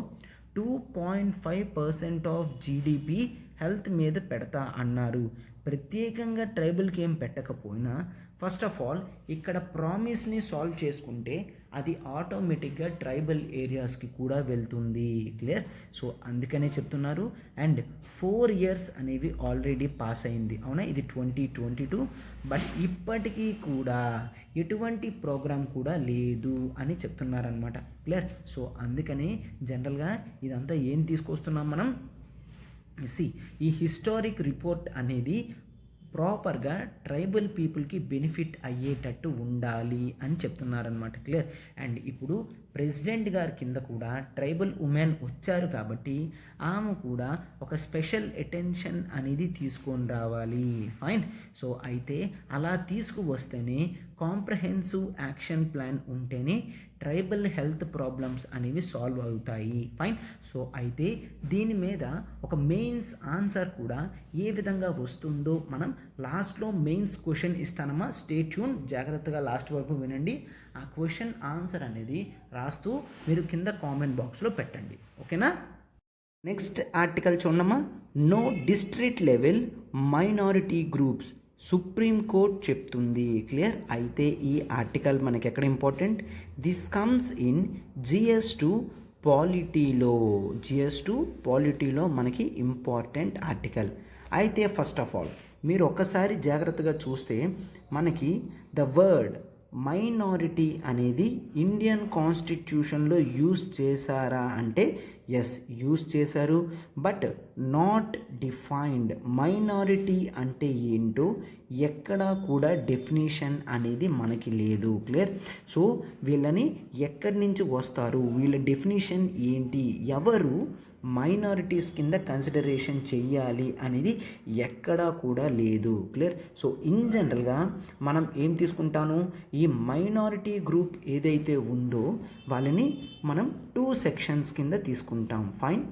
Speaker 1: 2.5% ఆఫ్ జీడిపి హెల్త్ మీద పెడతా అన్నారు. ప్రత్యేకంగా ట్రైబల్కి ఏం పెట్టకపోయినా ఫస్ట్ ఆఫ్ ఆల్ ఇక్కడ ప్రామిస్ని సాల్వ్ చేసుకుంటే అది ఆటోమేటిక్గా ట్రైబల్ ఏరియాస్కి కూడా వెళ్తుంది. క్లియర్? సో అందుకనే చెప్తున్నారు. అండ్ 4 years అనేవి ఆల్రెడీ పాస్ అయింది. అవునా? ఇది 2022. బట్ ఇప్పటికీ కూడా ఎటువంటి ప్రోగ్రామ్ కూడా లేదు అని చెప్తున్నారనమాట. క్లియర్? సో అందుకని జనరల్గా ఇదంతా ఏం తీసుకొస్తున్నాం మనం, ఈ హిస్టారిక్ రిపోర్ట్ అనేది ప్రాపర్గా ట్రైబల్ పీపుల్కి బెనిఫిట్ అయ్యేటట్టు ఉండాలి అని చెప్తున్నారనమాట. క్లియర్? అండ్ ఇప్పుడు ప్రెసిడెంట్ గారి కింద కూడా ట్రైబల్ ఉమెన్ వచ్చారు కాబట్టి ఆమె కూడా ఒక స్పెషల్ అటెన్షన్ అనేది తీసుకొని రావాలి. ఫైన్. సో అయితే అలా తీసుకువస్తేనే కాంప్రహెన్సివ్ యాక్షన్ ప్లాన్ ఉంటేనే ట్రైబల్ హెల్త్ ప్రాబ్లమ్స్ అనేవి సాల్వ్ అవుతాయి. ఫైన్. సో అయితే దీని మీద ఒక మెయిన్స్ ఆన్సర్ కూడా ఏ విధంగా వస్తుందో మనం లాస్ట్లో మెయిన్స్ క్వశ్చన్ ఇస్తానమ్మా. స్టే ట్యూన్, జాగ్రత్తగా లాస్ట్ వరకు వినండి. ఆ క్వశ్చన్ ఆన్సర్ అనేది రాస్తూ మీరు కింద కామెంట్ బాక్స్లో పెట్టండి. ఓకేనా? నెక్స్ట్ ఆర్టికల్ చూడమ్మా. No district level minority groups supreme court చెప్తుంది. క్లియర్? అయితే ఈ ఆర్టికల్ మనకి ఎక్కడ important? This comes in GS2 పాలిటీలో. GS2 పాలిటీలో మనకి ఇంపార్టెంట్ ఆర్టికల్. అయితే ఫస్ట్ ఆఫ్ ఆల్ మీరు ఒక్కసారి జాగ్రత్తగా చూస్తే మనకి ద వర్డ్ మైనారిటీ అనేది ఇండియన్ కాన్స్టిట్యూషన్లో యూజ్ చేశారా అంటే ఎస్, యూజ్ చేశారు. But not defined. మైనారిటీ అంటే ఏంటో ఎక్కడా కూడా డెఫినేషన్ అనేది మనకి లేదు. క్లియర్? సో వీళ్ళని ఎక్కడి నుంచి వస్తారు, వీళ్ళ డెఫినేషన్ ఏంటి, ఎవరు మైనారిటీస్ కింద కన్సిడరేషన్ చెయ్యాలి అనేది ఎక్కడా కూడా లేదు. క్లియర్? సో ఇన్ జనరల్గా మనం ఏం తీసుకుంటాను, ఈ మైనారిటీ గ్రూప్ ఏదైతే ఉందో వాళ్ళని మనం 2 సెక్షన్స్ కింద తీసుకుంటాం. ఫైన్,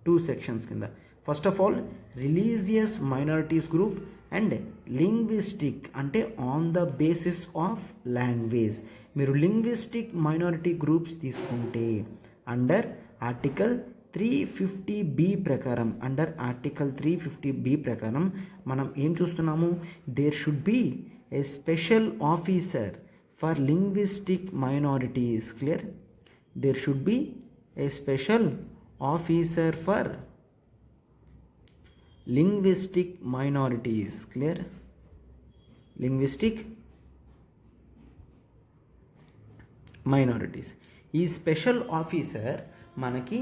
Speaker 1: 2 సెక్షన్స్ కింద. First of all religious minorities group and linguistic, అంటే on the basis of language. మీరు లింగ్విస్టిక్ మైనారిటీ గ్రూప్స్ తీసుకుంటే అండర్ ఆర్టికల్ 350B ప్రకారం, అండర్ ఆర్టికల్ 350B ప్రకారం మనం ఏం చూస్తున్నాము, there should be a special officer for linguistic minorities. Clear? There should be a special officer for linguistic minorities. Clear? Linguistic minorities. ఈ special officer మనకి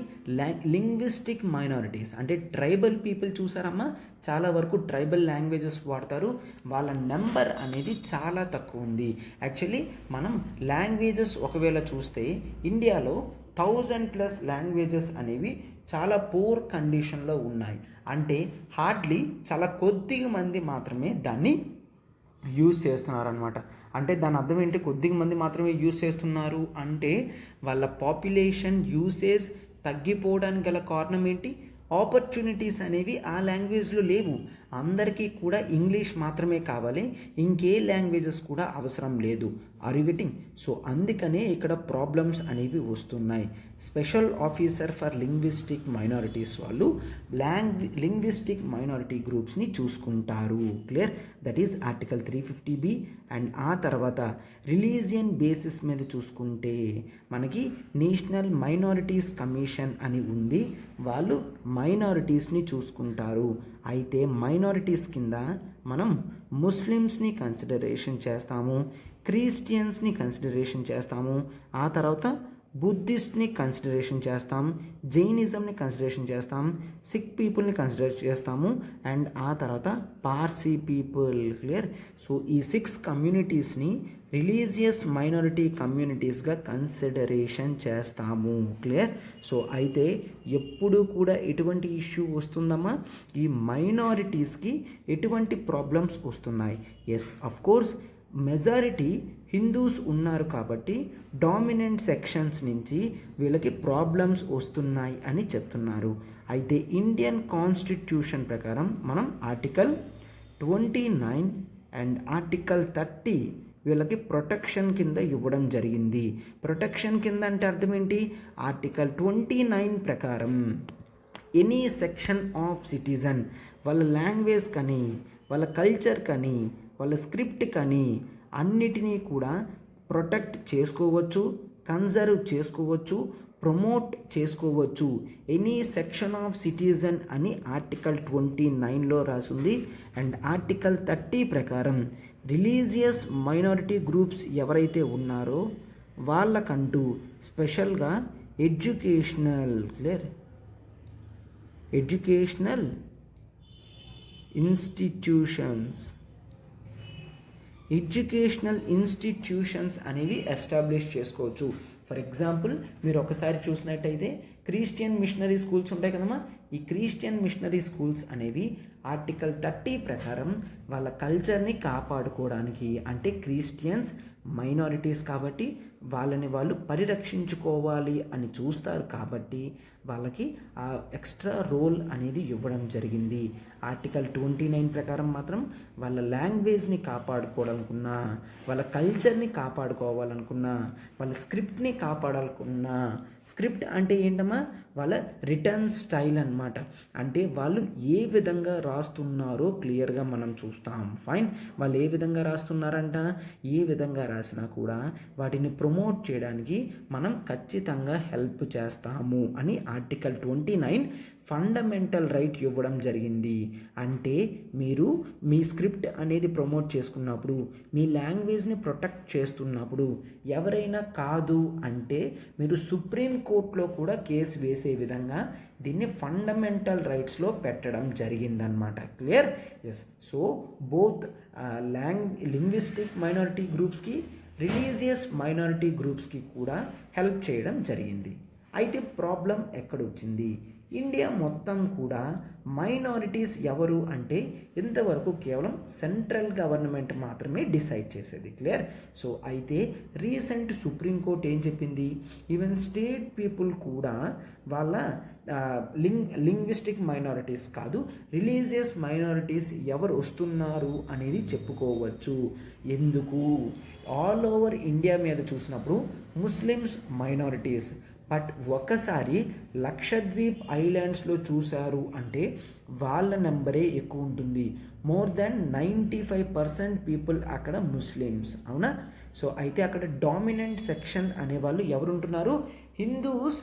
Speaker 1: linguistic minorities అంటే tribal people చూసారమ్మా, చాలా వరకు tribal languages వాడతారు. వాళ్ళ నెంబర్ అనేది చాలా తక్కువ ఉంది. యాక్చువల్లీ మనం లాంగ్వేజెస్ ఒకవేళ చూస్తే ఇండియాలో 1000+ లాంగ్వేజెస్ అనేవి చాలా పూర్ కండిషన్లో ఉన్నాయి. అంటే హార్డ్లీ చాలా కొద్దిగా మంది మాత్రమే దాన్ని యూజ్ చేస్తున్నారనమాట. అంటే దాని అర్థం ఏంటి, కొద్దిగా మంది మాత్రమే యూజ్ చేస్తున్నారు అంటే వాళ్ళ పాపులేషన్ యూసేజ్ తగ్గిపోవడానికి గల కారణం ఏంటి, ఆపర్చునిటీస్ అనేవి ఆ లాంగ్వేజ్లో లేవు. అందరికీ కూడా ఇంగ్లీష్ మాత్రమే కావాలి, ఇంకే లాంగ్వేజెస్ కూడా అవసరం లేదు. Are you getting? సో అందుకనే ఇక్కడ ప్రాబ్లమ్స్ అనేవి వస్తున్నాయి. Special officer for linguistic minorities వాళ్ళు లింగ్విస్టిక్ మైనారిటీ గ్రూప్స్ని చూసుకుంటారు. Clear? That is article 350B. And ఆ తర్వాత రిలీజియన్ బేసిస్ మీద చూసుకుంటే మనకి నేషనల్ మైనారిటీస్ కమిషన్ అని ఉంది. వాళ్ళు మైనారిటీస్ని చూసుకుంటారు. అయితే మైనారిటీస్ కింద మనం ముస్లిమ్స్ని కన్సిడరేషన్ చేస్తాము, క్రిస్టియన్స్ని కన్సిడరేషన్ చేస్తాము, ఆ తర్వాత బుద్ధిస్ట్ని కన్సిడరేషన్ చేస్తాం, జైనిజంని కన్సిడరేషన్ చేస్తాం, సిక్ పీపుల్ని కన్సిడర్ చేస్తాము, అండ్ ఆ తర్వాత పార్సీ పీపుల్. క్లియర్? సో ఈ 6 కమ్యూనిటీస్ని రిలీజియస్ మైనారిటీ కమ్యూనిటీస్గా కన్సిడరేషన్ చేస్తాము. క్లియర్? సో అయితే ఎప్పుడు కూడా ఎటువంటి ఇష్యూ వస్తుందమ్మా, ఈ మైనారిటీస్కి ఎటువంటి ప్రాబ్లమ్స్ వస్తున్నాయి? Yes, of course majority Hindus ఉన్నారు కాబట్టి డామినెంట్ సెక్షన్స్ నుంచి వీళ్ళకి ప్రాబ్లమ్స్ వస్తున్నాయి అని చెప్తున్నారు. అయితే ఇండియన్ కాన్స్టిట్యూషన్ ప్రకారం మనం ఆర్టికల్ 29 అండ్ ఆర్టికల్ 30 వీళ్ళకి ప్రొటెక్షన్ కింద ఇవ్వడం జరిగింది. ప్రొటెక్షన్ కింద అంటే అర్థం ఏంటి, ఆర్టికల్ 29 ప్రకారం ఎనీ సెక్షన్ ఆఫ్ సిటిజన్ వాళ్ళ లాంగ్వేజ్ కానీ, వాళ్ళ కల్చర్ కానీ, వాళ్ళ స్క్రిప్ట్ కానీ అన్నిటినీ కూడా ప్రొటెక్ట్ చేసుకోవచ్చు, కన్జర్వ్ చేసుకోవచ్చు, ప్రమోట్ చేసుకోవచ్చు. ఎనీ సెక్షన్ ఆఫ్ సిటిజన్ అని ఆర్టికల్ 29లో రాసింది. అండ్ ఆర్టికల్ 30 ప్రకారం రిలీజియస్ మైనారిటీ గ్రూప్స్ ఎవరైతే ఉన్నారో వాళ్ళకంటూ స్పెషల్గా ఎడ్యుకేషనల్ ఇన్స్టిట్యూషన్స్ అనేవి ఎస్టాబ్లిష్ చేసుకోవచ్చు. ఫర్ ఎగ్జాంపుల్ మీరు ఒకసారి చూసినట్టయితే క్రిస్టియన్ మిషనరీ స్కూల్స్ ఉంటాయి కదమ్మా, ఈ క్రిస్టియన్ మిషనరీ స్కూల్స్ అనేవి ఆర్టికల్ 30 ప్రకారం వాళ్ళ కల్చర్ని కాపాడుకోవడానికి, అంటే క్రిస్టియన్స్ మైనారిటీస్ కాబట్టి వాళ్ళని వాళ్ళు పరిరక్షించుకోవాలి అని చూస్తారు కాబట్టి వాళ్ళకి ఆ ఎక్స్ట్రా రోల్ అనేది ఇవ్వడం జరిగింది. ఆర్టికల్ 29 ప్రకారం మాత్రం వాళ్ళ లాంగ్వేజ్ని కాపాడుకోవాలనుకున్నా, వాళ్ళ కల్చర్ని కాపాడుకోవాలనుకున్నా, వాళ్ళ స్క్రిప్ట్ని కాపాడాలనుకున్నా, స్క్రిప్ట్ అంటే ఏంటమ్మా, వాళ్ళ రిటర్న్ స్టైల్ అన్నమాట. అంటే వాళ్ళు ఏ విధంగా రాస్తున్నారో క్లియర్గా మనం చూస్తాం. ఫైన్, వాళ్ళు ఏ విధంగా రాస్తున్నారంట, ఏ విధంగా రాసినా కూడా వాటిని ప్రమోట్ చేయడానికి మనం ఖచ్చితంగా హెల్ప్ చేస్తాము అని ఆర్టికల్ 29 ఫండమెంటల్ రైట్ ఇవ్వడం జరిగింది. అంటే మీరు మీ స్క్రిప్ట్ అనేది ప్రమోట్ చేసుకున్నప్పుడు, మీ లాంగ్వేజ్ని ప్రొటెక్ట్ చేస్తున్నప్పుడు ఎవరైనా కాదు అంటే మీరు సుప్రీంకోర్టులో కూడా కేసు వేసే విధంగా దీన్ని ఫండమెంటల్ రైట్స్లో పెట్టడం జరిగిందనమాట. Clear? Yes. So both linguistic minority గ్రూప్స్కి, రిలీజియస్ మైనారిటీ గ్రూప్స్కి కూడా హెల్ప్ చేయడం జరిగింది. అయితే ప్రాబ్లం ఎక్కడొచ్చింది? ఇండియా మొత్తం కూడా మైనారిటీస్ ఎవరు అంటే ఇంతవరకు కేవలం సెంట్రల్ గవర్నమెంట్ మాత్రమే డిసైడ్ చేసేది. క్లియర్? సో అయితే రీసెంట్ సుప్రీంకోర్టు ఏం చెప్పింది, ఈవెన్ స్టేట్ పీపుల్ కూడా వాళ్ళ లింగ్విస్టిక్ మైనారిటీస్ కాదు, రిలీజియస్ మైనారిటీస్ ఎవరు వస్తున్నారు అనేది చెప్పుకోవచ్చు. ఎందుకు? ఆల్ ఓవర్ ఇండియా మీద చూసినప్పుడు ముస్లిమ్స్ మైనారిటీస్, బట్ ఒక్కసారి లక్షద్వీప్ ఐలాండ్స్లో చూశారు అంటే వాళ్ళ నెంబరే ఎక్కువ ఉంటుంది. మోర్ దెన్ 95% పీపుల్ అక్కడ ముస్లిమ్స్. అవునా? సో అయితే అక్కడ డామినెంట్ సెక్షన్ అనేవాళ్ళు ఎవరు ఉంటున్నారు? హిందూస్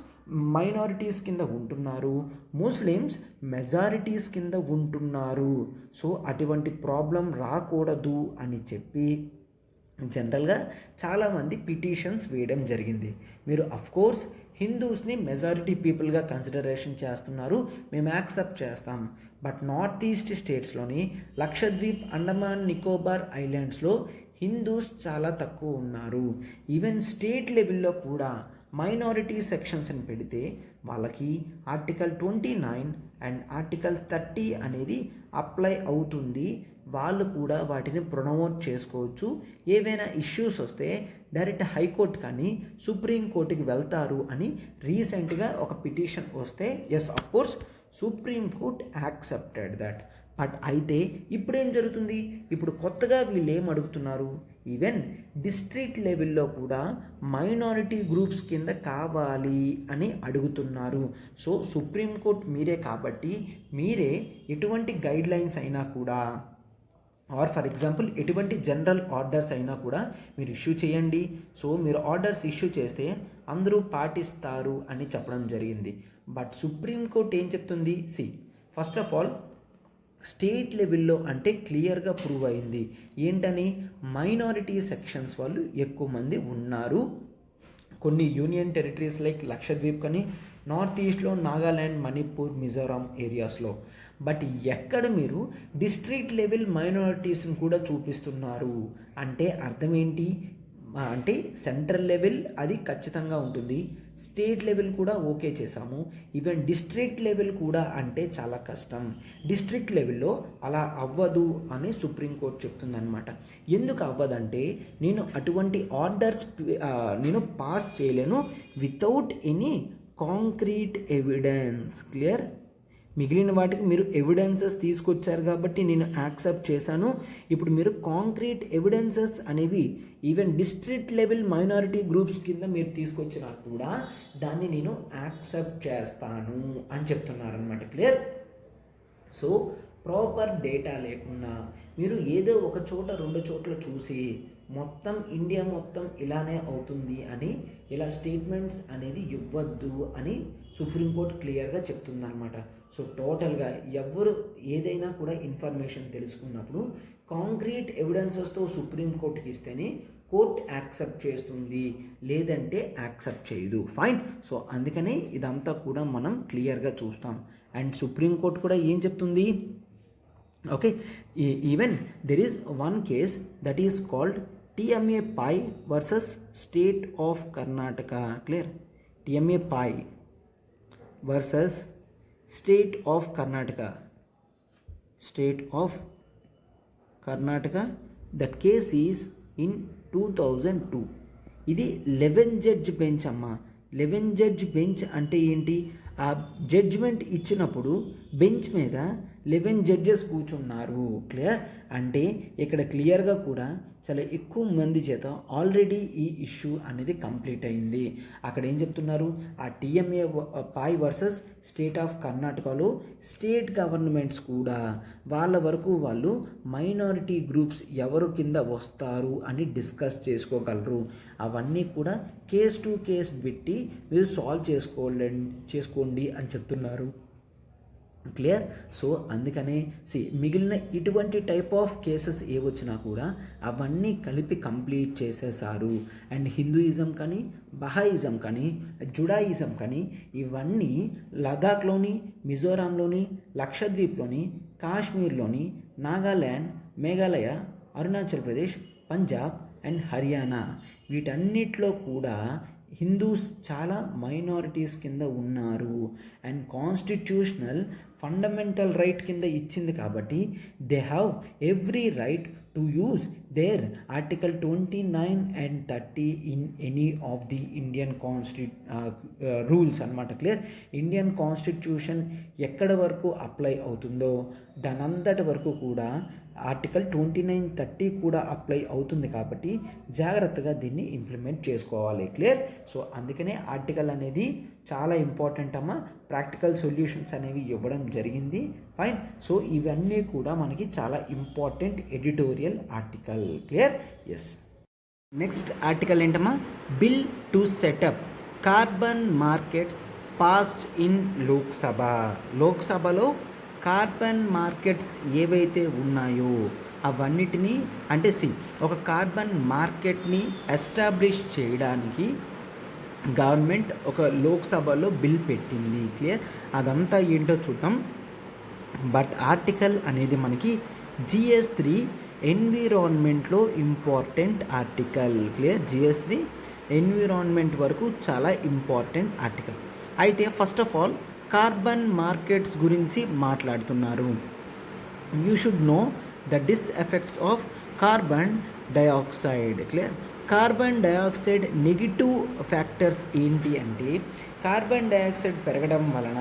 Speaker 1: మైనారిటీస్ కింద ఉంటున్నారు, ముస్లిమ్స్ మెజారిటీస్ కింద ఉంటున్నారు. సో అటువంటి ప్రాబ్లం రాకూడదు అని చెప్పి జనరల్గా చాలామంది పిటిషన్స్ వేయడం జరిగింది. మీరు అఫ్కోర్స్ హిందూస్ని మెజారిటీ పీపుల్గా కన్సిడరేషన్ చేస్తున్నారు, మేము యాక్సెప్ట్ చేస్తాం. బట్ నార్త్ ఈస్ట్ స్టేట్స్లోని లక్షద్వీప్, అండమాన్ నికోబార్ ఐలాండ్స్లో హిందూస్ చాలా తక్కువ ఉన్నారు. ఈవెన్ స్టేట్ లెవెల్లో కూడా మైనారిటీ సెక్షన్స్ని పెడితే వాళ్ళకి ఆర్టికల్ 29 అండ్ ఆర్టికల్ 30 అనేది అప్లై అవుతుంది. వాళ్ళు కూడా వాటిని ప్రమోట్ చేసుకోవచ్చు. ఏవైనా ఇష్యూస్ వస్తే డైరెక్ట్ హైకోర్టు కానీ సుప్రీంకోర్టుకి వెళ్తారు అని రీసెంట్గా ఒక పిటిషన్ వస్తే yes of course supreme court accepted that. But అయితే ఇప్పుడేం జరుగుతుంది? ఇప్పుడు కొత్తగా వీళ్ళు ఏం అడుగుతున్నారు, ఈవెన్ డిస్ట్రిక్ట్ లెవెల్లో కూడా మైనారిటీ గ్రూప్స్ కింద కావాలి అని అడుగుతున్నారు. సో సుప్రీంకోర్టు మీరే కాబట్టి మీరే ఎటువంటి గైడ్ లైన్స్ అయినా కూడా, ఆర్ ఫర్ ఎగ్జాంపుల్ ఎటువంటి జనరల్ ఆర్డర్స్ అయినా కూడా మీరు ఇష్యూ చేయండి. సో మీరు ఆర్డర్స్ ఇష్యూ చేస్తే అందరూ పాటిస్తారు అని చెప్పడం జరిగింది. బట్ సుప్రీంకోర్టు ఏం చెప్తుంది? ఫస్ట్ ఆఫ్ ఆల్ స్టేట్ లెవెల్లో అంటే క్లియర్గా ప్రూవ్ అయింది. ఏంటని? మైనారిటీ సెక్షన్స్ వాళ్ళు ఎక్కువ మంది ఉన్నారు. కొన్ని యూనియన్ టెరిటరీస్ లైక్ లక్షద్వీప్ కానీ, నార్త్ ఈస్ట్లో నాగాల్యాండ్, మణిపూర్, మిజోరాం ఏరియాస్లో. బట్ ఎక్కడ మీరు డిస్ట్రిక్ట్ లెవెల్ మైనారిటీస్ని కూడా చూపిస్తున్నారు అంటే అర్థం ఏంటి? అంటే సెంట్రల్ లెవెల్ అది ఖచ్చితంగా ఉంటుంది, స్టేట్ లెవెల్ కూడా ఓకే చేసాము, ఈవెన్ డిస్ట్రిక్ట్ లెవెల్ కూడా అంటే చాలా కష్టం. డిస్ట్రిక్ట్ లెవెల్లో అలా అవ్వదు అని సుప్రీంకోర్టు చెప్తుందన్నమాట. ఎందుకు అవ్వదంటే నేను అటువంటి ఆర్డర్స్ నేను పాస్ చేయలేను without any concrete evidence. Clear? మిగిలిన వాటికి మీరు ఎవిడెన్సెస్ తీసుకొచ్చారు కాబట్టి నేను యాక్సెప్ట్ చేశాను. ఇప్పుడు మీరు కాంక్రీట్ ఎవిడెన్సెస్ అనేవి even district level minority groups కింద మీరు తీసుకొచ్చినా కూడా దాన్ని నేను యాక్సెప్ట్ చేస్తాను అని చెప్తున్నారనమాట. క్లియర్? సో ప్రాపర్ డేటా లేకుండా మీరు ఏదో ఒక చోట రెండు చోట్ల చూసి మొత్తం ఇండియా మొత్తం ఇలానే అవుతుంది అని ఇలా స్టేట్మెంట్స్ అనేది ఇవ్వద్దు అని సుప్రీంకోర్టు క్లియర్గా చెప్తుందన్నమాట. సో టోటల్గా ఎవరు ఏదైనా కూడా ఇన్ఫర్మేషన్ తెలుసుకున్నప్పుడు కాంక్రీట్ ఎవిడెన్సెస్తో సుప్రీంకోర్టుకి ఇస్తేనే కోర్ట్ యాక్సెప్ట్ చేస్తుంది, లేదంటే యాక్సెప్ట్ చేయదు. ఫైన్. సో అందుకనే ఇదంతా కూడా మనం క్లియర్గా చూస్తాం. అండ్ సుప్రీంకోర్టు కూడా ఏం చెప్తుంది? Okay, even there is one case that is called TMA Pai versus State of Karnataka. Clear? TMA Pai versus State of Karnataka. State of Karnataka. That case is in 2002. ఇది 11 judge bench అమ్మా. 11 judge bench అంటే ఏంటి? ఆ judgement ఇచ్చినప్పుడు bench మీద 11 judges కూర్చున్నారు. Clear? అంటే ఇక్కడ క్లియర్గా కూడా చాలా ఎక్కువ మంది చేత ఆల్రెడీ ఈ ఇష్యూ అనేది కంప్లీట్ అయింది. అక్కడ ఏం చెప్తున్నారు, ఆ TMA Pai versus state of కర్ణాటకలో స్టేట్ గవర్నమెంట్స్ కూడా వాళ్ళ వరకు వాళ్ళు మైనారిటీ గ్రూప్స్ ఎవరు కింద వస్తారు అని డిస్కస్ చేసుకోగలరు. అవన్నీ కూడా కేస్ టు కేస్ పెట్టి మీరు సాల్వ్ చేసుకోండి అని చెప్తున్నారు. క్లియర్? సో అందుకనే మిగిలిన ఇటువంటి టైప్ ఆఫ్ కేసెస్ ఏవొచ్చినా కూడా అవన్నీ కలిపి కంప్లీట్ చేసేసారు. అండ్ హిందూయిజం కానీ, బహాయిజం కానీ, జుడాయిజం కానీ ఇవన్నీ లదాఖ్లోని, మిజోరాంలోని, లక్షద్వీప్లోని, కాశ్మీర్లోని, నాగాల్యాండ్, మేఘాలయ, అరుణాచల్ ప్రదేశ్, పంజాబ్ అండ్ హర్యానా వీటన్నిటిలో కూడా హిందూస్ చాలా మైనారిటీస్ కింద ఉన్నారు. అండ్ కాన్స్టిట్యూషనల్ ఫండమెంటల్ రైట్ కింద ఇచ్చింది కాబట్టి they have every right to use their article 29 and 30 in any of the Indian rules అనమాట. క్లియర్? ఇండియన్ కాన్స్టిట్యూషన్ ఎక్కడ వరకు అప్లై అవుతుందో దానంతటి వరకు కూడా ఆర్టికల్ 29, 30 కూడా అప్లై అవుతుంది కాబట్టి జాగ్రత్తగా దీన్ని ఇంప్లిమెంట్ చేసుకోవాలి. క్లియర్? సో అందుకనే ఆర్టికల్ అనేది చాలా ఇంపార్టెంట్ అమ్మ. ప్రాక్టికల్ సొల్యూషన్స్ అనేవి ఇవ్వడం జరిగింది. ఫైన్. సో ఇవన్నీ కూడా మనకి చాలా important editorial article. Clear? Yes. Next article ఏంటమ్మా, bill to set up carbon markets passed in లోక్సభలో కార్బన్ మార్కెట్స్ ఏవైతే ఉన్నాయో అవన్నిటినీ అంటే ఒక కార్బన్ మార్కెట్ని ఎస్టాబ్లిష్ చేయడానికి గవర్నమెంట్ ఒక లోక్సభలో బిల్ పెట్టింది. క్లియర్? అదంతా ఏంటో చూద్దాం. బట్ ఆర్టికల్ అనేది మనకి GS3 ఎన్విరాన్మెంట్లో important article. Clear? GS3 environment వరకు చాలా ఇంపార్టెంట్ ఆర్టికల్. అయితే first of all carbon markets గురించి మాట్లాడుతున్నారు. You should know the effects of carbon dioxide. Clear? Carbon dioxide negative factors ఏంటి అంటే కార్బన్ డయాక్సైడ్ పెరగడం వలన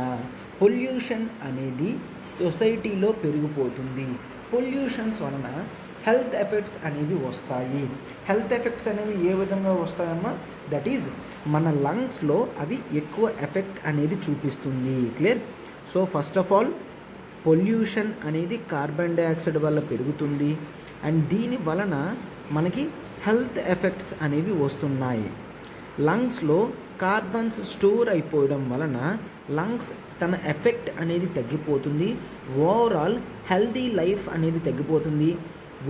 Speaker 1: పొల్యూషన్ అనేది సొసైటీలో పెరిగిపోతుంది. పొల్యూషన్స్ వలన హెల్త్ ఎఫెక్ట్స్ అనేవి వస్తాయి. హెల్త్ ఎఫెక్ట్స్ అనేవి ఏ విధంగా వస్తాయమ్మా, దట్ ఈజ్ మన లంగ్స్లో అవి ఎక్కువ ఎఫెక్ట్ అనేది చూపిస్తుంది. Clear? So first of all pollution అనేది కార్బన్ డయాక్సైడ్ వల్ల పెరుగుతుంది. అండ్ దీని వలన మనకి హెల్త్ ఎఫెక్ట్స్ అనేవి వస్తున్నాయి. లంగ్స్లో కార్బన్స్ స్టోర్ అయిపోవడం వలన లంగ్స్ తన ఎఫెక్ట్ అనేది తగ్గిపోతుంది. ఓవరాల్ హెల్తీ లైఫ్ అనేది తగ్గిపోతుంది.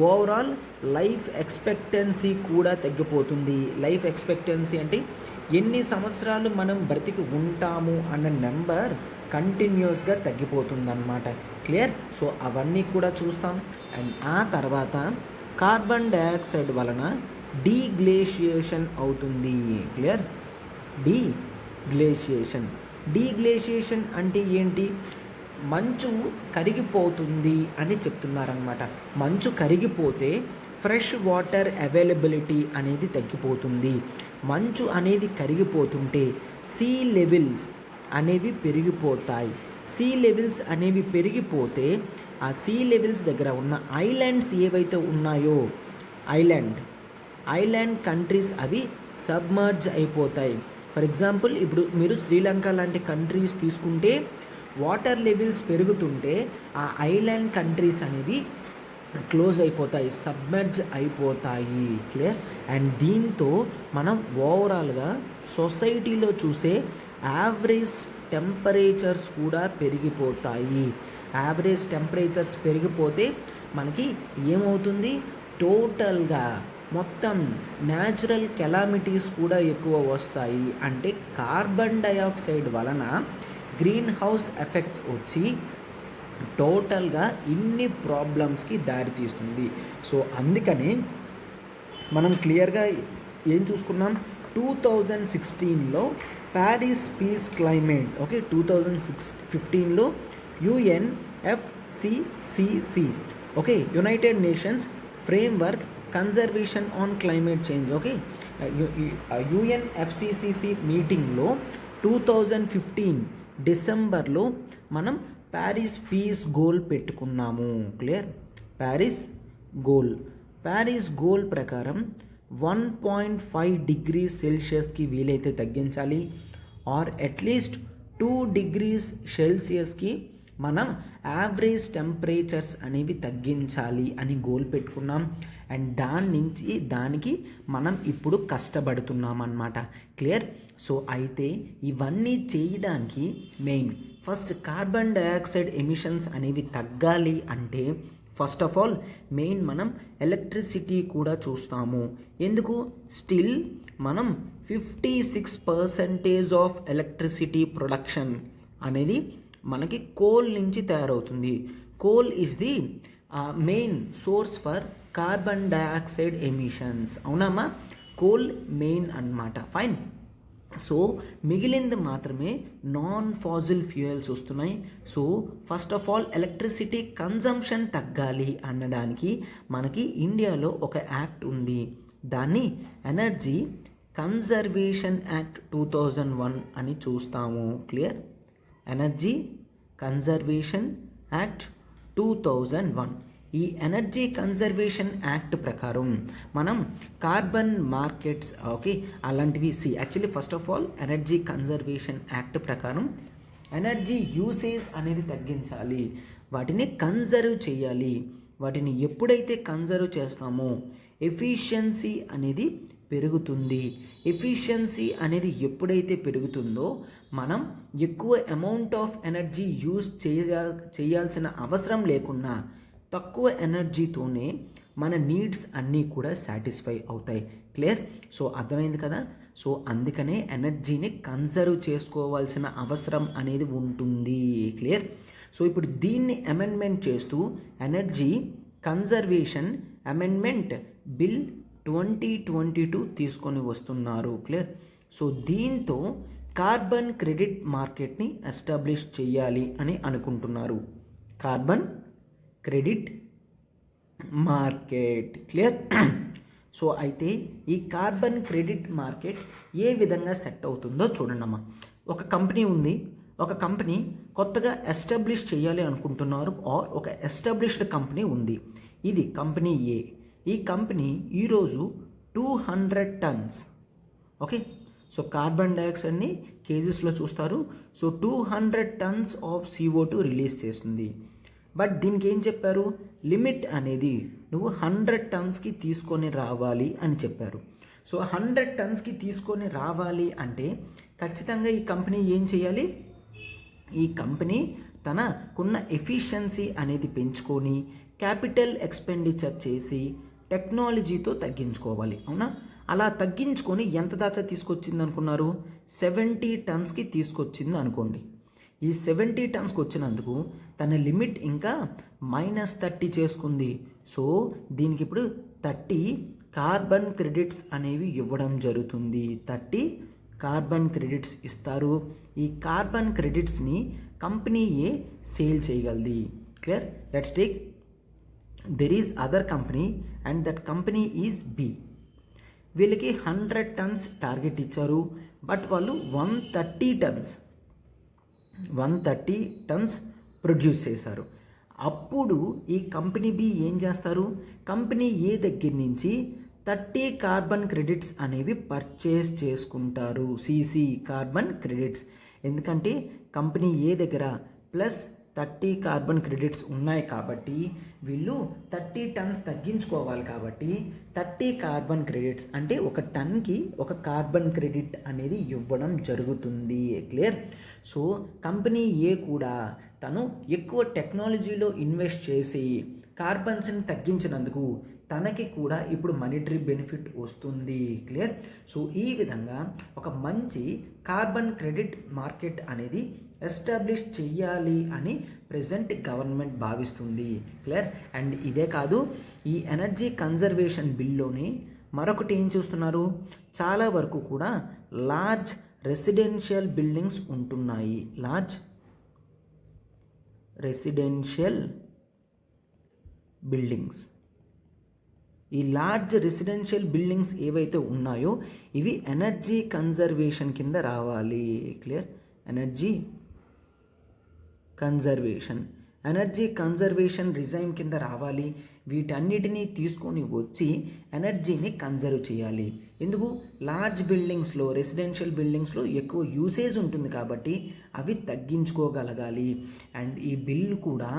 Speaker 1: ఓవరాల్ లైఫ్ ఎక్స్పెక్టెన్సీ కూడా తగ్గిపోతుంది. లైఫ్ ఎక్స్పెక్టెన్సీ అంటే ఎన్ని సంవత్సరాలు మనం బ్రతికి ఉంటాము అన్న నెంబర్ కంటిన్యూస్గా తగ్గిపోతుందన్నమాట. క్లియర్? సో అవన్నీ కూడా చూస్తాం. అండ్ ఆ తర్వాత కార్బన్ డయాక్సైడ్ వలన డీగ్లేషియేషన్ అవుతుంది. క్లియర్? డీగ్లేషియేషన్ అంటే ఏంటి, మంచు కరిగిపోతుంది అని చెప్తున్నారనమాట. మంచు కరిగిపోతే ఫ్రెష్ వాటర్ అవైలబిలిటీ అనేది తగ్గిపోతుంది. మంచు అనేది కరిగిపోతుంటే సీ లెవెల్స్ అనేవి పెరిగిపోతాయి. సీ లెవెల్స్ అనేవి పెరిగిపోతే ఆ సీ లెవెల్స్ దగ్గర ఉన్న ఐలాండ్స్ ఏవైతే ఉన్నాయో ఐలాండ్ కంట్రీస్ అవి సబ్మర్జ్ అయిపోతాయి. ఫర్ ఎగ్జాంపుల్ ఇప్పుడు మీరు శ్రీలంక లాంటి కంట్రీస్ తీసుకుంటే వాటర్ లెవెల్స్ పెరుగుతుంటే ఆ ఐలాండ్ కంట్రీస్ అనేవి క్లోజ్ అయిపోతాయి, సబ్మర్జ్ అయిపోతాయి. క్లియర్? అండ్ దీంతో మనం ఓవరాల్గా సొసైటీలో చూసే యావరేజ్ టెంపరేచర్స్ కూడా పెరిగిపోతాయి. యావరేజ్ టెంపరేచర్స్ పెరిగిపోతే మనకి ఏమవుతుంది, టోటల్గా మొత్తం న్యాచురల్ కెలామిటీస్ కూడా ఎక్కువ వస్తాయి. అంటే కార్బన్ డయాక్సైడ్ వలన గ్రీన్ హౌస్ ఎఫెక్ట్స్ వచ్చి టోటల్గా ఇన్ని ప్రాబ్లమ్స్కి దారితీస్తుంది. సో అందుకని మనం క్లియర్గా ఏం చూసుకున్నాం, 2016లో ప్యారిస్ పీస్ క్లైమేట్, ఓకే, 2015లో UNFCCC, okay, United Nations framework conservation on climate change, okay, UNFCCC మీటింగ్లో 2015 డిసెంబర్లో మనం ప్యారిస్ పీస్ గోల్ పెట్టుకున్నాము. క్లియర్? ప్యారిస్ గోల్ ప్రకారం 1.5 డిగ్రీ సెల్సియస్కి వీలైతే తగ్గించాలి, ఆర్ అట్లీస్ట్ 2 డిగ్రీస్ సెల్సియస్కి మనం యావరేజ్ టెంపరేచర్స్ అనేవి తగ్గించాలి అని గోల్ పెట్టుకున్నాం. అండ్ దానికి మనం ఇప్పుడు కష్టపడుతున్నాం అన్నమాట. క్లియర్? సో అయితే ఇవన్నీ చేయడానికి ఫస్ట్ కార్బన్ డయాక్సైడ్ ఎమిషన్స్ అనేవి తగ్గాలి అంటే ఫస్ట్ ఆఫ్ ఆల్ మనం ఎలక్ట్రిసిటీ కూడా చూస్తాము. ఎందుకు? స్టిల్ మనం 56% ఆఫ్ ఎలక్ట్రిసిటీ ప్రొడక్షన్ అనేది మనకి కోల్ నుంచి తయారవుతుంది. Coal is the main source for carbon dioxide emissions. అవునమ్మా? కోల్ మెయిన్ అన్నమాట. ఫైన్. సో మిగిలింది మాత్రమే నాన్ ఫాజిల్ ఫ్యూయల్స్ వస్తున్నాయి. So first of all electricity consumption తగ్గాలి అనడానికి మనకి ఇండియాలో ఒక యాక్ట్ ఉంది. దాన్ని ఎనర్జీ కన్జర్వేషన్ యాక్ట్ 2001 అని చూస్తాము. క్లియర్? Energy conservation act 2001. ఈ ఎనర్జీ కన్జర్వేషన్ యాక్ట్ ప్రకారం మనం కార్బన్ మార్కెట్స్ అలాంటివి actually first of all energy conservation act ప్రకారం ఎనర్జీ యూసేజ్ అనేది తగ్గించాలి, వాటిని కన్జర్వ్ చేయాలి. వాటిని ఎప్పుడైతే కన్జర్వ్ చేస్తామో ఎఫిషియన్సీ అనేది పెరుగుతుంది. ఎఫిషియన్సీ అనేది ఎప్పుడైతే పెరుగుతుందో మనం ఎక్కువ అమౌంట్ ఆఫ్ ఎనర్జీ యూజ్ చేయాల్సిన అవసరం లేకుండా తక్కువ ఎనర్జీతోనే మన నీడ్స్ అన్నీ కూడా సాటిస్ఫై అవుతాయి. క్లియర్? సో అర్థమైంది కదా? సో అందుకనే ఎనర్జీని కన్జర్వ్ చేసుకోవాల్సిన అవసరం అనేది ఉంటుంది. క్లియర్? సో ఇప్పుడు దీన్ని అమెండ్మెంట్ చేస్తూ ఎనర్జీ కన్జర్వేషన్ అమెండ్మెంట్ బిల్ 2022 తీసుకొని వస్తున్నారు. క్లియర్? సో దీంతో కార్బన్ క్రెడిట్ మార్కెట్ని ఎస్టాబ్లిష్ చేయాలి అని అనుకుంటున్నారు. Carbon credit market. Clear? So అయితే ఈ కార్బన్ క్రెడిట్ మార్కెట్ ఏ విధంగా సెట్ అవుతుందో చూడండి. ఒక కంపెనీ ఉంది, ఒక కంపెనీ కొత్తగా ఎస్టాబ్లిష్ చేయాలి అనుకుంటున్నారు, ఆర్ ఒక ఎస్టాబ్లిష్డ్ కంపెనీ ఉంది. ఇది కంపెనీ ఏ. ఈ కంపెనీ ఈరోజు 200 టన్స్ సో కార్బన్ డయాక్సైడ్ని కేజెస్లో చూస్తారు. So 200 tons of CO2 release చేస్తుంది. బట్ దీనికి ఏం చెప్పారు? లిమిట్ అనేది నువ్వు 100 టన్స్కి తీసుకొని రావాలి అని చెప్పారు. సో 100 టన్స్కి తీసుకొని రావాలి అంటే ఖచ్చితంగా ఈ కంపెనీ ఏం చేయాలి? ఈ కంపెనీ తనకున్న ఎఫిషియన్సీ అనేది పెంచుకొని క్యాపిటల్ ఎక్స్పెండిచర్ చేసి టెక్నాలజీతో తగ్గించుకోవాలి. అవునా? అలా తగ్గించుకొని ఎంత దాకా తీసుకొచ్చింది అనుకున్నారు? 70 టన్స్కి తీసుకొచ్చింది అనుకోండి. ఈ 70 టన్స్కి వచ్చినందుకు తన లిమిట్ ఇంకా -30 చేసుకుంది. సో దీనికి ఇప్పుడు 30 కార్బన్ క్రెడిట్స్ అనేవి ఇవ్వడం జరుగుతుంది. 30 కార్బన్ క్రెడిట్స్ ఇస్తారు. ఈ కార్బన్ క్రెడిట్స్ని కంపెనీ ఏ సేల్ చేయగలది. Clear? Let's take there is other company and that company is B. వీళ్ళకి 100 టన్స్ టార్గెట్ ఇచ్చారు, బట్ వాళ్ళు 130 టన్స్ ప్రొడ్యూస్ చేశారు. అప్పుడు ఈ కంపెనీ బి ఏం చేస్తారు? కంపెనీ ఏ దగ్గర నుంచి 30 కార్బన్ క్రెడిట్స్ అనేవి పర్చేస్ చేసుకుంటారు. CC carbon credits. ఎందుకంటే కంపెనీ ఏ దగ్గర +30 కార్బన్ క్రెడిట్స్ ఉన్నాయి కాబట్టి వీళ్ళు 30 టన్స్ తగ్గించుకోవాలి. కాబట్టి 30 కార్బన్ క్రెడిట్స్ అంటే ఒక టన్కి ఒక కార్బన్ క్రెడిట్ అనేది ఇవ్వడం జరుగుతుంది. క్లియర్? సో కంపెనీ ఏ కూడా తను ఎక్కువ టెక్నాలజీలో ఇన్వెస్ట్ చేసి కార్బన్స్ని తగ్గించినందుకు తనకి కూడా ఇప్పుడు మానిటరీ బెనిఫిట్ వస్తుంది. క్లియర్? సో ఈ విధంగా ఒక మంచి కార్బన్ క్రెడిట్ మార్కెట్ అనేది ఎస్టాబ్లిష్ చెయ్యాలి అని ప్రెజెంట్ గవర్నమెంట్ భావిస్తుంది. క్లియర్? అండ్ ఇదే కాదు, ఈ ఎనర్జీ కన్జర్వేషన్ బిల్లోని మరొకటి ఏం చూస్తున్నారు? చాలా వరకు కూడా లార్జ్ రెసిడెన్షియల్ బిల్డింగ్స్ ఉంటున్నాయి. Large residential buildings. ఈ లార్జ్ రెసిడెన్షియల్ బిల్డింగ్స్ ఏవైతే ఉన్నాయో ఇవి ఎనర్జీ కన్జర్వేషన్ కింద రావాలి. Clear? Energy conservation. Energy conservation regime కింద రావాలి. వీటన్నిటినీ తీసుకొని వచ్చి ఎనర్జీని కన్జర్వ్ చేయాలి. ఎందుకు? లార్జ్ బిల్డింగ్స్లో, రెసిడెన్షియల్ బిల్డింగ్స్లో ఎక్కువ యూసేజ్ ఉంటుంది కాబట్టి అవి తగ్గించుకోగలగాలి. అండ్ ఈ బిల్ కూడా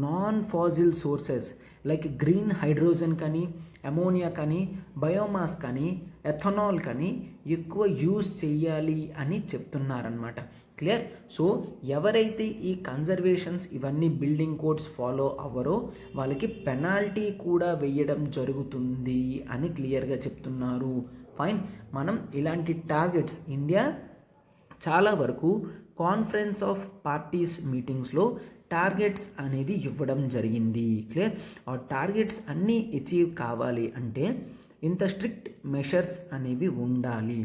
Speaker 1: non fossil sources like green hydrogen కానీ, అమోనియా కానీ, బయోమాస్ కానీ, ఎథనాల్ కానీ ఎక్కువ యూజ్ చేయాలి అని చెప్తున్నారనమాట. క్లియర్? సో ఎవరైతే ఈ కన్జర్వేషన్స్ ఇవన్నీ బిల్డింగ్ కోడ్స్ ఫాలో అవ్వరో వాళ్ళకి పెనాల్టీ కూడా వేయడం జరుగుతుంది అని క్లియర్గా చెప్తున్నారు. ఫైన్. మనం ఇలాంటి టార్గెట్స్ ఇండియా చాలా వరకు కాన్ఫరెన్స్ ఆఫ్ పార్టీస్ మీటింగ్స్లో టార్గెట్స్ అనేది ఇవ్వడం జరిగింది. క్లియర్? ఆ టార్గెట్స్ అన్నీ అచీవ్ కావాలి అంటే ఇంత స్ట్రిక్ట్ మెషర్స్ అనేవి ఉండాలి.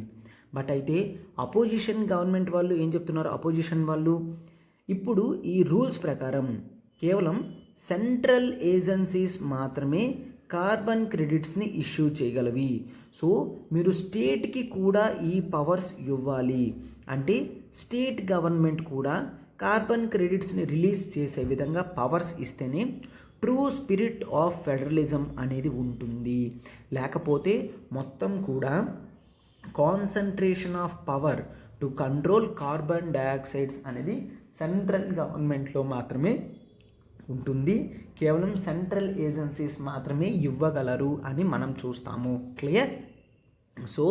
Speaker 1: బట్ అయితే అపోజిషన్ గవర్నమెంట్ వాళ్ళు ఏం చెప్తున్నారు? అపోజిషన్ వాళ్ళు ఇప్పుడు ఈ రూల్స్ ప్రకారం కేవలం సెంట్రల్ ఏజెన్సీస్ మాత్రమే కార్బన్ క్రెడిట్స్ని ఇష్యూ చేయగలవి. సో మీరు స్టేట్కి కూడా ఈ పవర్స్ ఇవ్వాలి. అంటే స్టేట్ గవర్నమెంట్ కూడా కార్బన్ క్రెడిట్స్ని రిలీజ్ చేసే విధంగా పవర్స్ ఇస్తేనే ట్రూ స్పిరిట్ ఆఫ్ ఫెడరలిజం అనేది ఉంటుంది. లేకపోతే మొత్తం కూడా concentration of power to control carbon dioxides అనేది సెంట్రల్ గవర్నమెంట్లో మాత్రమే ఉంటుంది. కేవలం సెంట్రల్ ఏజెన్సీస్ మాత్రమే ఇవ్వగలరు అని మనం చూస్తాము. క్లియర్? సో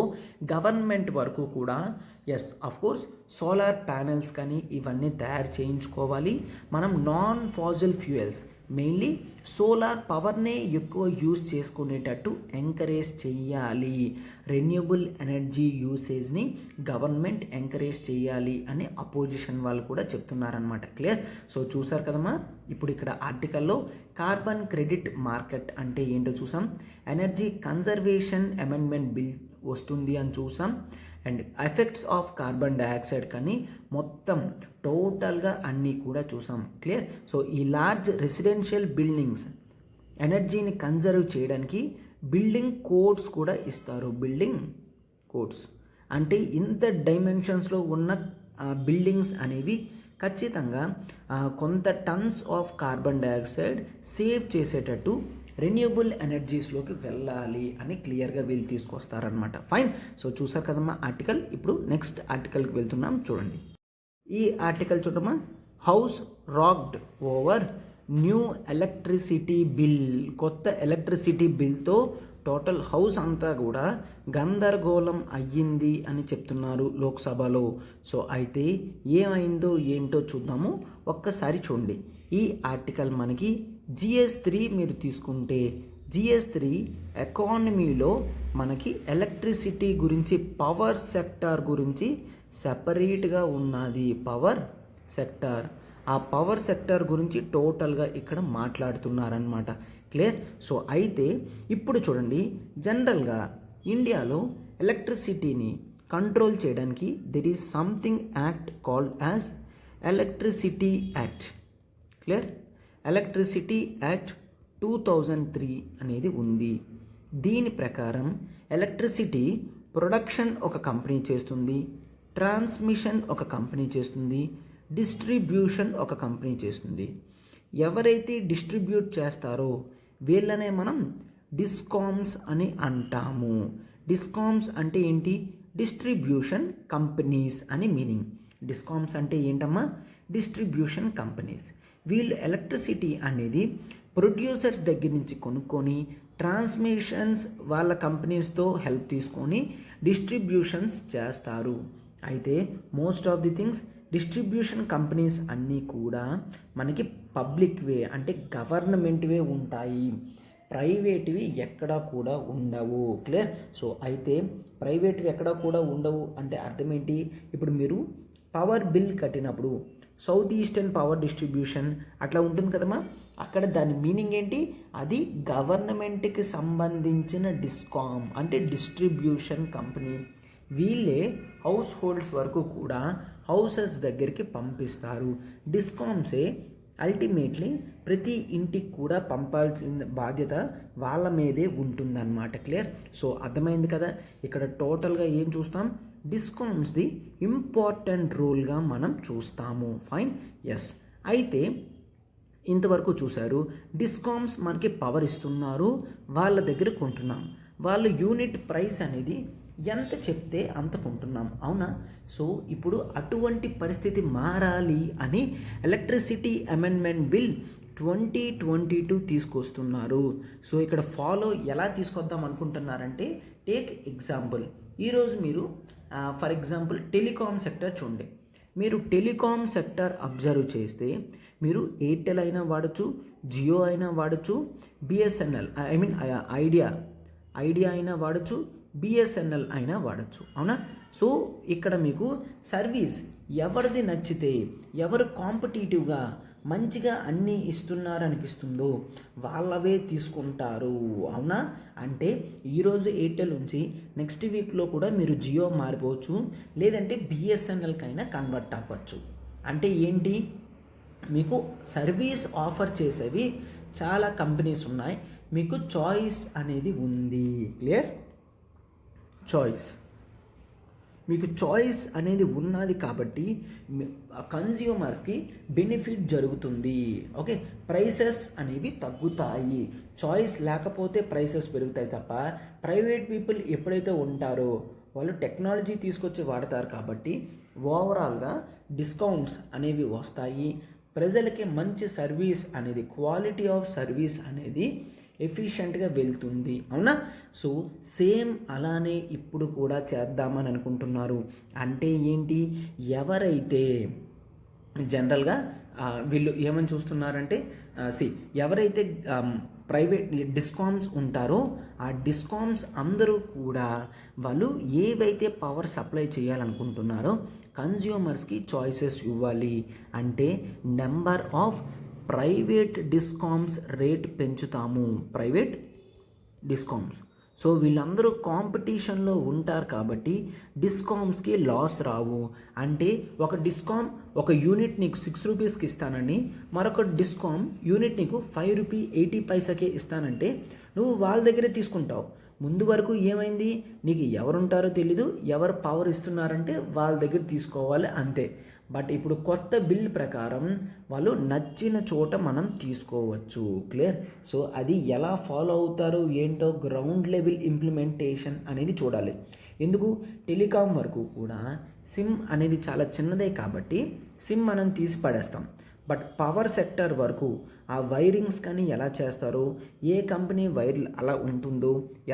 Speaker 1: గవర్నమెంట్ వరకు కూడా ఎస్ అఫ్కోర్స్ సోలార్ ప్యానెల్స్ కానీ ఇవన్నీ తయారు చేయించుకోవాలి. మనం non fossil fuels mainly solar పవర్నే ఎక్కువ యూజ్ చేసుకునేటట్టు ఎంకరేజ్ చేయాలి. రెన్యూబుల్ ఎనర్జీ యూసేజ్ని గవర్నమెంట్ ఎంకరేజ్ చేయాలి అని అపోజిషన్ వాళ్ళు కూడా చెప్తున్నారనమాట. క్లియర్? సో చూసారు కదమ్మా. ఇప్పుడు ఇక్కడ ఆర్టికల్లో కార్బన్ క్రెడిట్ మార్కెట్ అంటే ఏంటో చూసాం. ఎనర్జీ కన్జర్వేషన్ అమెండ్మెంట్ బిల్ వస్తుంది అని చూసాం. And effects of carbon dioxide కానీ మొత్తం టోటల్గా అన్నీ కూడా చూసాం. క్లియర్? సో ఈ లార్జ్ రెసిడెన్షియల్ బిల్డింగ్స్ ఎనర్జీని కన్జర్వ్ చేయడానికి బిల్డింగ్ కోడ్స్ కూడా ఇస్తారు. బిల్డింగ్ కోడ్స్ అంటే ఇంత డైమెన్షన్స్లో ఉన్న బిల్డింగ్స్ అనేవి ఖచ్చితంగా కొంత tons of carbon dioxide save చేసేటట్టు రెన్యూబుల్ ఎనర్జీస్లోకి వెళ్ళాలి అని క్లియర్గా వీళ్ళు తీసుకొస్తారనమాట. ఫైన్. సో చూసారు కదమ్మా ఆర్టికల్. ఇప్పుడు నెక్స్ట్ ఆర్టికల్కి వెళ్తున్నాం. చూడండి ఈ ఆర్టికల్ చూడమ్మా. House rocked over new electricity bill. కొత్త ఎలక్ట్రిసిటీ బిల్తో టోటల్ హౌస్ అంతా కూడా గందరగోళం అయ్యింది అని చెప్తున్నారు లోక్సభలో. సో అయితే ఏమైందో ఏంటో చూద్దాము. ఒక్కసారి చూడండి. ఈ ఆర్టికల్ మనకి GS3 మీరు తీసుకుంటే GS3 ఎకానమీలో మనకి ఎలక్ట్రిసిటీ గురించి, పవర్ సెక్టార్ గురించి సెపరేట్గా ఉన్నది. పవర్ సెక్టార్, ఆ పవర్ సెక్టార్ గురించి టోటల్గా ఇక్కడ మాట్లాడుతున్నారనమాట. క్లియర్? సో అయితే ఇప్పుడు చూడండి, జనరల్గా ఇండియాలో ఎలక్ట్రిసిటీని కంట్రోల్ చేయడానికి there is something act called as electricity act. Clear? Electricity act 2003 అనేది ఉంది. దీని ప్రకారం ఎలక్ట్రిసిటీ ప్రొడక్షన్ ఒక కంపెనీ చేస్తుంది, ట్రాన్స్మిషన్ ఒక కంపెనీ చేస్తుంది, డిస్ట్రిబ్యూషన్ ఒక కంపెనీ చేస్తుంది. ఎవరైతే డిస్ట్రిబ్యూట్ చేస్తారో వీళ్ళనే మనం డిస్కామ్స్ అని అంటాము. డిస్కామ్స్ అంటే ఏంటి? డిస్ట్రిబ్యూషన్ కంపెనీస్ అని మీనింగ్. డిస్కామ్స్ అంటే ఏంటమ్మా? Distribution companies. వీళ్ళు ఎలక్ట్రిసిటీ అనేది ప్రొడ్యూసర్స్ దగ్గర నుంచి కొనుక్కొని ట్రాన్స్మిషన్స్ వాళ్ళ కంపెనీస్తో హెల్ప్ తీసుకొని డిస్ట్రిబ్యూషన్స్ చేస్తారు. అయితే most of the things distribution companies అన్నీ కూడా మనకి పబ్లిక్వే అంటే గవర్నమెంట్వే ఉంటాయి. ప్రైవేట్వి ఎక్కడా కూడా ఉండవు. క్లియర్? సో అయితే ప్రైవేట్వి ఎక్కడా కూడా ఉండవు అంటే అర్థం ఏంటి? ఇప్పుడు మీరు పవర్ బిల్ కట్టినప్పుడు సౌత్ ఈస్టర్న్ పవర్ డిస్ట్రిబ్యూషన్ అట్లా ఉంటుంది కదమ్మా, అక్కడ దాని మీనింగ్ ఏంటి? అది గవర్నమెంట్కి సంబంధించిన డిస్కామ్ అంటే డిస్ట్రిబ్యూషన్ కంపెనీ. వీళ్ళే హౌస్ హోల్డ్స్ వరకు కూడా హౌసెస్ దగ్గరికి పంపిస్తారు. డిస్కామ్సే అల్టిమేట్లీ ప్రతి ఇంటికి కూడా పంపాల్సిన బాధ్యత వాళ్ళ మీదే ఉంటుందన్నమాట. క్లియర్? సో అర్థమైంది కదా. ఇక్కడ టోటల్గా ఏం చూస్తాం? డిస్కామ్స్ది ఇంపార్టెంట్ రోల్గా మనం చూస్తాము. ఫైన్. ఎస్. అయితే ఇంతవరకు చూశారు, డిస్కామ్స్ మనకి పవర్ ఇస్తున్నారు, వాళ్ళ దగ్గర కొంటున్నాం, వాళ్ళ యూనిట్ ప్రైస్ అనేది ఎంత చెప్తే అంత కొంటున్నాం, అవునా? సో ఇప్పుడు అటువంటి పరిస్థితి మారాలి అని ఎలక్ట్రిసిటీ అమెండ్మెంట్ బిల్ 2022 తీసుకొస్తున్నారు. సో ఇక్కడ ఫాలో ఎలా తీసుకొద్దాం అనుకుంటున్నారంటే, టేక్ ఎగ్జాంపుల్, ఈరోజు మీరు ఫర్ ఎగ్జాంపుల్ టెలికాం సెక్టర్ చూడండి. మీరు టెలికాం సెక్టర్ అబ్జర్వ్ చేస్తే మీరు ఎయిర్టెల్ అయినా వాడచ్చు, జియో అయినా వాడచ్చు, బిఎస్ఎన్ఎల్ ఐడియా అయినా వాడచ్చు, బిఎస్ఎన్ఎల్ అయినా వాడచ్చు, అవునా? సో ఇక్కడ మీకు సర్వీస్ ఎవరిది నచ్చితే, ఎవరు కాంపిటీటివ్గా మంచిగా అన్నీ ఇస్తున్నారనిపిస్తుందో వాళ్ళవే తీసుకుంటారు, అవునా? అంటే ఈరోజు ఎయిర్టెల్ నుంచి నెక్స్ట్ వీక్లో కూడా మీరు జియో మారిపోవచ్చు, లేదంటే బిఎస్ఎన్ఎల్కైనా కన్వర్ట్ అవ్వచ్చు. అంటే ఏంటి, మీకు సర్వీస్ ఆఫర్ చేసేవి చాలా కంపెనీస్ ఉన్నాయి, మీకు చాయిస్ అనేది ఉంది. క్లియర్? మీకు చాయిస్ అనేది ఉన్నది కాబట్టి కన్జ్యూమర్స్కి బెనిఫిట్ జరుగుతుంది. ఓకే, ప్రైసెస్ అనేవి తగ్గుతాయి. చాయిస్ లేకపోతే ప్రైసెస్ పెరుగుతాయి తప్ప, ప్రైవేట్ పీపుల్ ఎప్పుడైతే ఉంటారో వాళ్ళు టెక్నాలజీ తీసుకొచ్చి వాడతారు కాబట్టి ఓవరాల్గా డిస్కౌంట్స్ అనేవి వస్తాయి. ప్రజలకి మంచి సర్వీస్ అనేది, క్వాలిటీ ఆఫ్ సర్వీస్ అనేది ఎఫిషియెంట్గా వెళ్తుంది, అవునా? సో సేమ్ అలానే ఇప్పుడు కూడా చేద్దామని అనుకుంటున్నారు. అంటే ఏంటి, ఎవరైతే జనరల్గా వీళ్ళు ఏమని చూస్తున్నారంటే, ఎవరైతే ప్రైవేట్ డిస్కామ్స్ ఉంటారో ఆ డిస్కామ్స్ అందరూ కూడా వాళ్ళు ఏవైతే పవర్ సప్లై చేయాలనుకుంటున్నారో కన్జ్యూమర్స్కి చాయిసెస్ ఇవ్వాలి. అంటే number of private discoms rate పెంచుతాము, ప్రైవేట్ డిస్కామ్స్. సో వీళ్ళందరూ కాంపిటీషన్లో ఉంటారు కాబట్టి డిస్కామ్స్కి లాస్ రావు. అంటే ఒక డిస్కామ్ ఒక యూనిట్ నీకు 6 రూపీస్కి ఇస్తానని, మరొక డిస్కామ్ యూనిట్ నీకు 5 రూపీ 80 పైసకే ఇస్తానంటే నువ్వు వాళ్ళ దగ్గరే తీసుకుంటావు. ముందు వరకు ఏమైంది, నీకు ఎవరుంటారో తెలీదు, ఎవరు పవర్ ఇస్తున్నారంటే వాళ్ళ దగ్గర తీసుకోవాలి అంతే. బట్ ఇప్పుడు కొత్త బిల్ ప్రకారం వాళ్ళు నచ్చిన చోట మనం తీసుకోవచ్చు. క్లియర్? సో అది ఎలా ఫాలో అవుతారో ఏంటో గ్రౌండ్ లెవెల్ ఇంప్లిమెంటేషన్ అనేది చూడాలి. ఎందుకు, టెలికాం వరకు కూడా సిమ్ అనేది చాలా చిన్నదే కాబట్టి సిమ్ మనం తీసి పడేస్తాం. బట్ పవర్ సెక్టర్ వరకు ఆ వైరింగ్స్ కానీ ఎలా చేస్తారో, ఏ కంపెనీ వైర్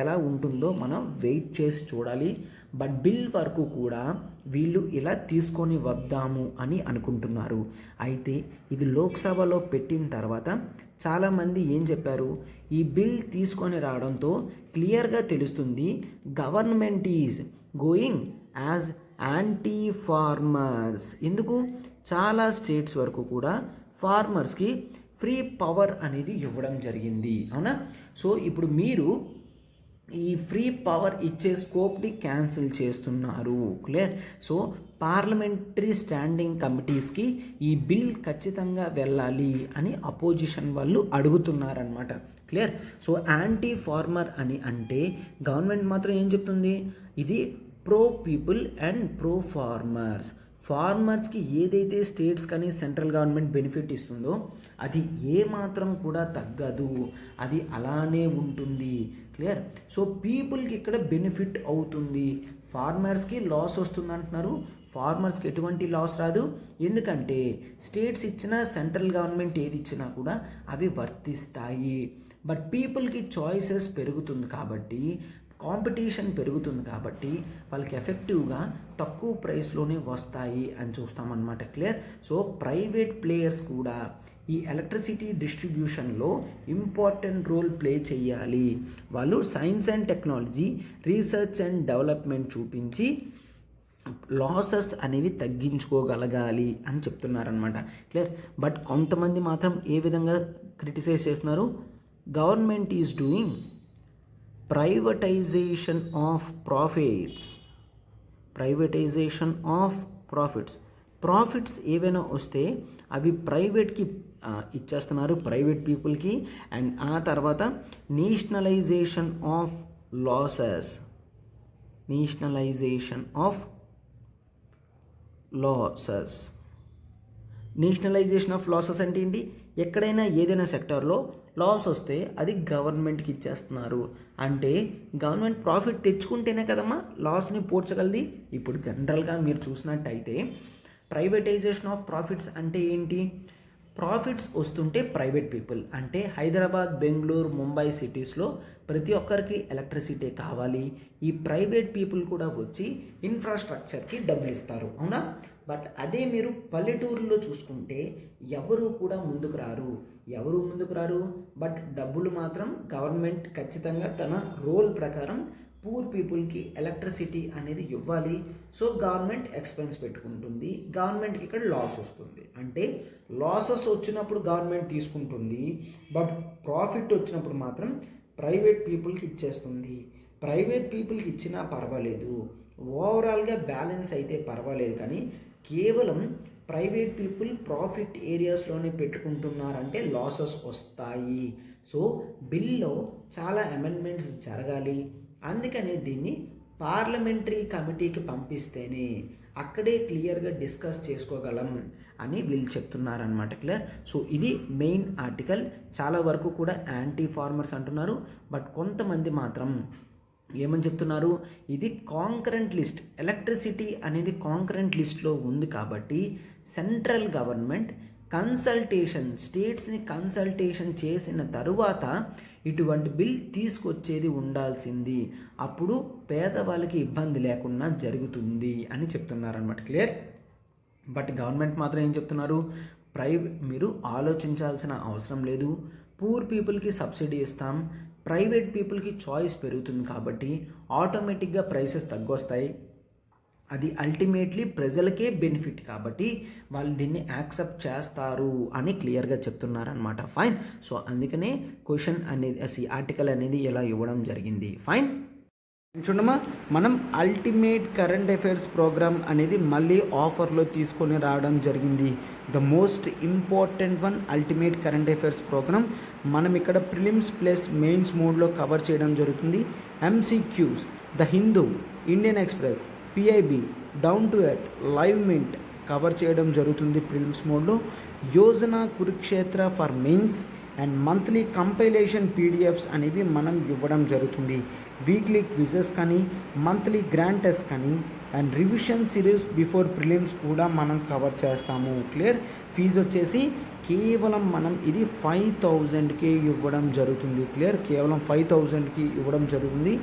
Speaker 1: ఎలా ఉంటుందో మనం వెయిట్ చేసి చూడాలి. బట్ బిల్ వరకు కూడా వీళ్ళు ఇలా తీసుకొని వద్దాము అని అనుకుంటున్నారు. అయితే ఇది లోక్సభలో పెట్టిన తర్వాత చాలామంది ఏం చెప్పారు, ఈ బిల్ తీసుకొని రావడంతో క్లియర్గా తెలుస్తుంది government is going as anti farmers. ఎందుకు, చాలా స్టేట్స్ వరకు కూడా ఫార్మర్స్కి ఫ్రీ పవర్ అనేది ఇవ్వడం జరిగింది, అవునా? సో ఇప్పుడు మీరు ఈ ఫ్రీ పవర్ ఇచ్చే స్కోప్ని క్యాన్సిల్ చేస్తున్నారు. క్లియర్? సో పార్లమెంటరీ స్టాండింగ్ కమిటీస్కి ఈ బిల్ ఖచ్చితంగా వెళ్ళాలి అని అపోజిషన్ వాళ్ళు అడుగుతున్నారనమాట. క్లియర్? సో యాంటీ ఫార్మర్ అని అంటే గవర్నమెంట్ మాత్రం ఏం చెప్తుంది, ఇది ప్రో పీపుల్ అండ్ ప్రో ఫార్మర్స్కి ఏదైతే స్టేట్స్ కానీ సెంట్రల్ గవర్నమెంట్ బెనిఫిట్ ఇస్తుందో అది ఏమాత్రం కూడా తగ్గదు, అది అలానే ఉంటుంది. క్లియర్? సో పీపుల్కి ఇక్కడ బెనిఫిట్ అవుతుంది, ఫార్మర్స్కి లాస్ వస్తుంది అంటున్నారు. ఫార్మర్స్కి ఎటువంటి లాస్ రాదు, ఎందుకంటే స్టేట్స్ ఇచ్చినా సెంట్రల్ గవర్నమెంట్ ఏది ఇచ్చినా కూడా అవి వర్తిస్తాయి. బట్ పీపుల్కి చాయిసెస్ పెరుగుతుంది కాబట్టి, కాంపిటీషన్ పెరుగుతుంది కాబట్టి వాళ్ళకి ఎఫెక్టివ్గా తక్కువ ప్రైస్లోనే వస్తాయి అని చూస్తామన్నమాట. క్లియర్? సో ప్రైవేట్ ప్లేయర్స్ కూడా ఈ ఎలక్ట్రిసిటీ డిస్ట్రిబ్యూషన్లో ఇంపార్టెంట్ రోల్ ప్లే చేయాలి. వాళ్ళు science and technology, research and development చూపించి లాసెస్ అనేవి తగ్గించుకోగలగాలి అని చెప్తున్నారనమాట. క్లియర్? బట్ కొంతమంది మాత్రం ఏ విధంగా క్రిటిసైజ్ చేస్తున్నారు, government is doing privatisation of profits ఏవైనా వస్తే అవి ప్రైవేట్కి ఇచ్చేస్తున్నారు, ప్రైవేట్ పీపుల్కి. అండ్ ఆ తర్వాత nationalisation of losses nationalisation of losses అంటే ఏంటి? ఎక్కడైనా ఏదైనా సెక్టార్లో లాస్ వస్తే అది గవర్నమెంట్కి ఇచ్చేస్తున్నారు. అంటే గవర్నమెంట్ ప్రాఫిట్ తెచ్చుకుంటేనే కదమ్మా లాస్ని పూడ్చగలది. ఇప్పుడు జనరల్గా మీరు చూసినట్టయితే ప్రైవేటైజేషన్ ఆఫ్ ప్రాఫిట్స్ అంటే ఏంటి? ప్రాఫిట్స్ వస్తుంటే ప్రైవేట్ పీపుల్ అంటే హైదరాబాద్, బెంగళూరు, ముంబై సిటీస్లో ప్రతి ఒక్కరికి ఎలక్ట్రిసిటీ కావాలి. ఈ ప్రైవేట్ పీపుల్ కూడా వచ్చి ఇన్ఫ్రాస్ట్రక్చర్కి డబ్బులు ఇస్తారు, అవునా? బట్ అదే మీరు పల్లెటూరులో చూసుకుంటే ఎవరు కూడా ముందుకు రారు. బట్ డబ్బులు మాత్రం గవర్నమెంట్ ఖచ్చితంగా తన రోల్ ప్రకారం పూర్ పీపుల్కి ఎలక్ట్రిసిటీ అనేది ఇవ్వాలి. సో గవర్నమెంట్ ఎక్స్పెన్స్ పెట్టుకుంటుంది, గవర్నమెంట్కి ఇక్కడ లాస్ వస్తుంది. అంటే లాసెస్ వచ్చినప్పుడు గవర్నమెంట్ తీసుకుంటుంది, బట్ ప్రాఫిట్ వచ్చినప్పుడు మాత్రం ప్రైవేట్ పీపుల్కి ఇచ్చేస్తుంది. ప్రైవేట్ పీపుల్కి ఇచ్చినా పర్వాలేదు, ఓవరాల్గా బ్యాలెన్స్ అయితే పర్వాలేదు. కానీ కేవలం ప్రైవేట్ పీపుల్ ప్రాఫిట్ ఏరియాస్లోనే పెట్టుకుంటున్నారంటే లాసెస్ వస్తాయి. సో బిల్లో చాలా అమెండ్మెంట్స్ జరగాలి. అందుకనే దీన్ని పార్లమెంటరీ కమిటీకి పంపిస్తేనే అక్కడే క్లియర్గా డిస్కస్ చేసుకోగలం అని వీళ్ళు చెప్తున్నారనమాట. క్లియర్? సో ఇది మెయిన్ ఆర్టికల్. చాలా వరకు కూడా యాంటీ ఫార్మర్స్ అంటున్నారు, బట్ కొంతమంది మాత్రం ఏమని చెప్తున్నారు? ఇది కాంకరెంట్ లిస్ట్, ఎలక్ట్రిసిటీ అనేది కాంకరెంట్ లిస్ట్లో ఉంది కాబట్టి సెంట్రల్ గవర్నమెంట్ స్టేట్స్ని కన్సల్టేషన్ చేసిన తరువాత ఇటువంటి బిల్ తీసుకొచ్చేది ఉండాల్సింది. అప్పుడు పేదవాళ్ళకి ఇబ్బంది లేకుండా జరుగుతుంది అని చెప్తున్నారనమాట. క్లియర్? బట్ గవర్నమెంట్ మాత్రం ఏం చెప్తున్నారు? మీరు ఆలోచించాల్సిన అవసరం లేదు, పూర్ పీపుల్కి సబ్సిడీ ఇస్తాం, ప్రైవేట్ పీపుల్కి చాయిస్ పెరుగుతుంది కాబట్టి ఆటోమేటిక్గా ప్రైసెస్ తగ్గొస్తాయి. అది అల్టిమేట్లీ ప్రజలకే బెనిఫిట్ కాబట్టి వాళ్ళు దీన్ని యాక్సెప్ట్ చేస్తారు అని క్లియర్గా చెప్తున్నారనమాట. ఫైన్. సో అందుకనే క్వశ్చన్ అనేది ఆర్టికల్ అనేది ఇలా ఇవ్వడం జరిగింది. ఫైన్. చూడమ్మా, మనం అల్టిమేట్ కరెంట్ అఫైర్స్ ప్రోగ్రామ్ అనేది మళ్ళీ ఆఫర్లో తీసుకొని రావడం జరిగింది. The most important one ultimate current affairs programme మనం ఇక్కడ ప్రిలిమ్స్ ప్లస్ మెయిన్స్ మోడ్లో కవర్ చేయడం జరుగుతుంది. MCQs, the Hindu, Indian Express, PIB, down to earth, live mint cover చేయడం జరుగుతుంది ప్రిలిమ్స్ మోడ్లో. Yojana, Kurukshetra for mains and monthly compilation PDFs అనేవి మనం ఇవ్వడం జరుగుతుంది. వీక్లీ క్విజెస్ కానీ, మంత్లీ గ్రాండ్ టెస్ట్ కానీ and revision series before prelims కూడా మనం కవర్ చేస్తాము. క్లియర్? ఫీజు వచ్చేసి కేవలం మనం ఇది 5,000కి ఇవ్వడం జరుగుతుంది. క్లియర్? కేవలం 5,000కి ఇవ్వడం జరుగుతుంది.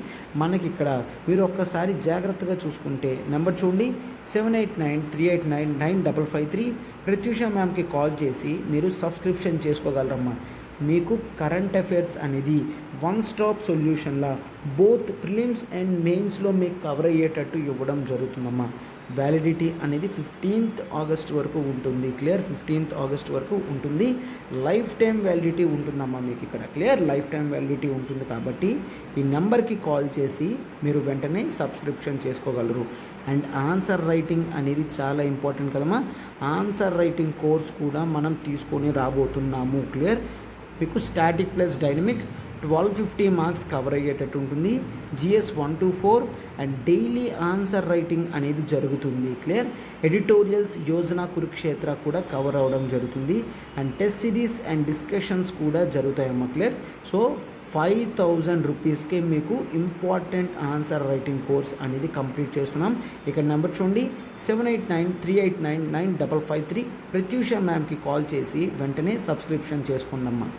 Speaker 1: మనకి ఇక్కడ మీరు ఒక్కసారి జాగ్రత్తగా చూసుకుంటే నెంబర్ చూడండి, 7893899553. ప్రత్యూష మ్యామ్కి కాల్ చేసి మీరు సబ్స్క్రిప్షన్ చేసుకోగలరమ్మా. మీకు కరెంట్ అఫైర్స్ అనేది వన్ స్టాప్ సొల్యూషన్లా బోత్ ప్రిలిమ్స్ అండ్ మెయిన్స్లో మీకు కవర్ అయ్యేటట్టు ఇవ్వడం జరుగుతుందమ్మా. వ్యాలిడిటీ అనేది 15th ఆగస్ట్ వరకు ఉంటుంది. క్లియర్? 15th ఆగస్ట్ వరకు ఉంటుంది. లైఫ్ టైం వ్యాలిడిటీ ఉంటుందమ్మా మీకు ఇక్కడ. క్లియర్? లైఫ్ టైం వ్యాలిడిటీ ఉంటుంది కాబట్టి ఈ నెంబర్కి కాల్ చేసి మీరు వెంటనే సబ్స్క్రిప్షన్ చేసుకోగలరు. అండ్ ఆన్సర్ రైటింగ్ అనేది చాలా ఇంపార్టెంట్ కదమ్మా. ఆన్సర్ రైటింగ్ కోర్స్ కూడా మనం తీసుకొని రాబోతున్నాము. క్లియర్? మీకు static plus dynamic 1250 marks cover అయ్యేటట్టు ఉంటుంది. GS 1 to 4 and daily answer writing అనేది జరుగుతుంది. క్లియర్? ఎడిటోరియల్స్, యోజన, కురుక్షేత్ర కూడా కవర్ అవ్వడం జరుగుతుంది. And test series and discussions కూడా జరుగుతాయమ్మా. క్లియర్? సో 5,000 రూపీస్కే మీకు ఇంపార్టెంట్ ఆన్సర్ రైటింగ్ కోర్స్ అనేది కంప్లీట్ చేస్తున్నాం. ఇక్కడ నెంబర్ చూడండి, 7893899553. ప్రత్యూష మ్యామ్కి కాల్ చేసి వెంటనే సబ్స్క్రిప్షన్ చేసుకోండమ్మా.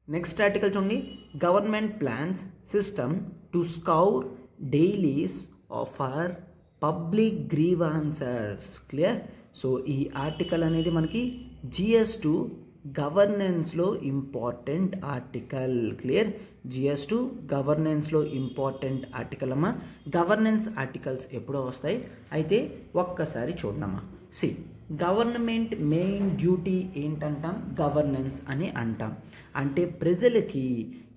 Speaker 1: నెక్స్ట్ ఆర్టికల్ చూడండి, government plans system to scour dailies offer public grievances. Clear? So ఈ ఆర్టికల్ అనేది మనకి GS2 గవర్నెన్స్లో ఇంపార్టెంట్ ఆర్టికల్. క్లియర్? GS2 గవర్నెన్స్లో ఇంపార్టెంట్ ఆర్టికల్ అమ్మా. గవర్నెన్స్ ఆర్టికల్స్ ఎప్పుడో వస్తాయి, అయితే ఒక్కసారి చూడమ్మా. గవర్నమెంట్ మెయిన్ డ్యూటీ ఏంటంటాం? గవర్నెన్స్ అని అంటాం. అంటే ప్రజలకి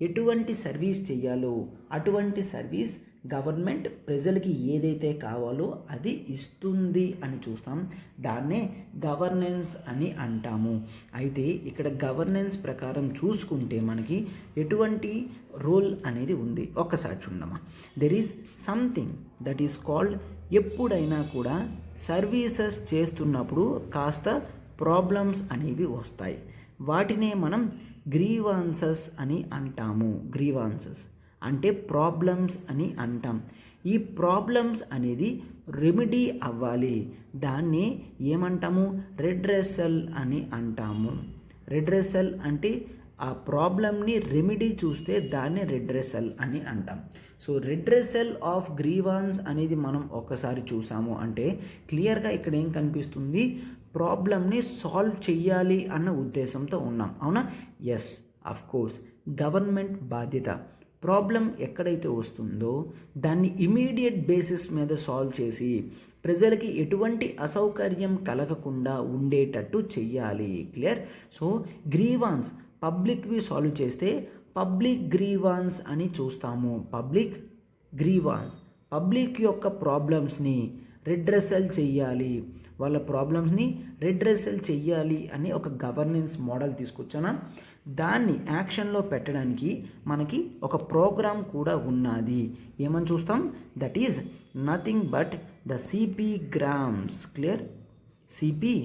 Speaker 1: ఎటువంటి సర్వీస్ చేయాలో అటువంటి సర్వీస్ గవర్నమెంట్ ప్రజలకి ఏదైతే కావాలో అది ఇస్తుంది అని చూస్తాం. దాన్నే గవర్నెన్స్ అని అంటాము. అయితే ఇక్కడ గవర్నెన్స్ ప్రకారం చూసుకుంటే మనకి ఎటువంటి రోల్ అనేది ఉంది ఒక్కసారి చూడమ్మా. There is something that is called, ఎప్పుడైనా కూడా సర్వీసెస్ చేస్తున్నప్పుడు కాస్త ప్రాబ్లమ్స్ అనేవి వస్తాయి. వాటినే మనం గ్రీవాన్సెస్ అని అంటాము. గ్రీవాన్సెస్ అంటే ప్రాబ్లమ్స్ అని అంటాం. ఈ ప్రాబ్లమ్స్ అనేది రెమెడీ అవ్వాలి, దాన్ని ఏమంటాము? రెడ్రెసల్ అని అంటాము. రెడ్రెసల్ అంటే ఆ ప్రాబ్లమ్ని రెమెడీ చూస్తే దాన్ని రెడ్రెసల్ అని అంటాం. సో రెడ్రెసల్ ఆఫ్ గ్రీవాన్స్ అనేది మనం ఒక్కసారి చూసాము అంటే క్లియర్గా ఇక్కడ ఏం కనిపిస్తుంది? ప్రాబ్లమ్ని సాల్వ్ చెయ్యాలి అన్న ఉద్దేశంతో ఉన్నాం, అవునా? ఎస్, అఫ్ కోర్స్ గవర్నమెంట్ బాధ్యత. ప్రాబ్లం ఎక్కడైతే వస్తుందో దాన్ని ఇమీడియట్ బేసిస్ మీద సాల్వ్ చేసి ప్రజలకి ఎటువంటి అసౌకర్యం కలగకుండా ఉండేటట్టు చెయ్యాలి. క్లియర్? సో గ్రీవాన్స్ పబ్లిక్వి సాల్వ్ చేస్తే పబ్లిక్ గ్రీవాన్స్ అని చూస్తాము. పబ్లిక్ గ్రీవాన్స్ పబ్లిక్ యొక్క ప్రాబ్లమ్స్ని రెడ్రెసల్ చెయ్యాలి, వాళ్ళ ప్రాబ్లమ్స్ని రెడ్రెసల్ చెయ్యాలి అని ఒక గవర్నెన్స్ మోడల్ తీసుకొచ్చాను. దాన్ని యాక్షన్లో పెట్టడానికి మనకి ఒక ప్రోగ్రామ్ కూడా ఉన్నది. ఏమని చూస్తాం? That is nothing but the CP grams. Clear? CP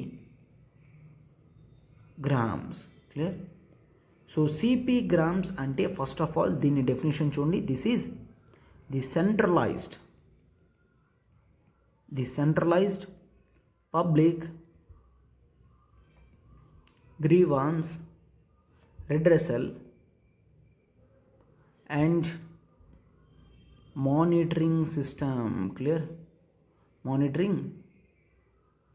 Speaker 1: grams. Clear? So CP grams అంటే ఫస్ట్ ఆఫ్ ఆల్ దీని డెఫినేషన్ చూడండి. This is the centralised public grievance redressal and monitoring system. Clear? Monitoring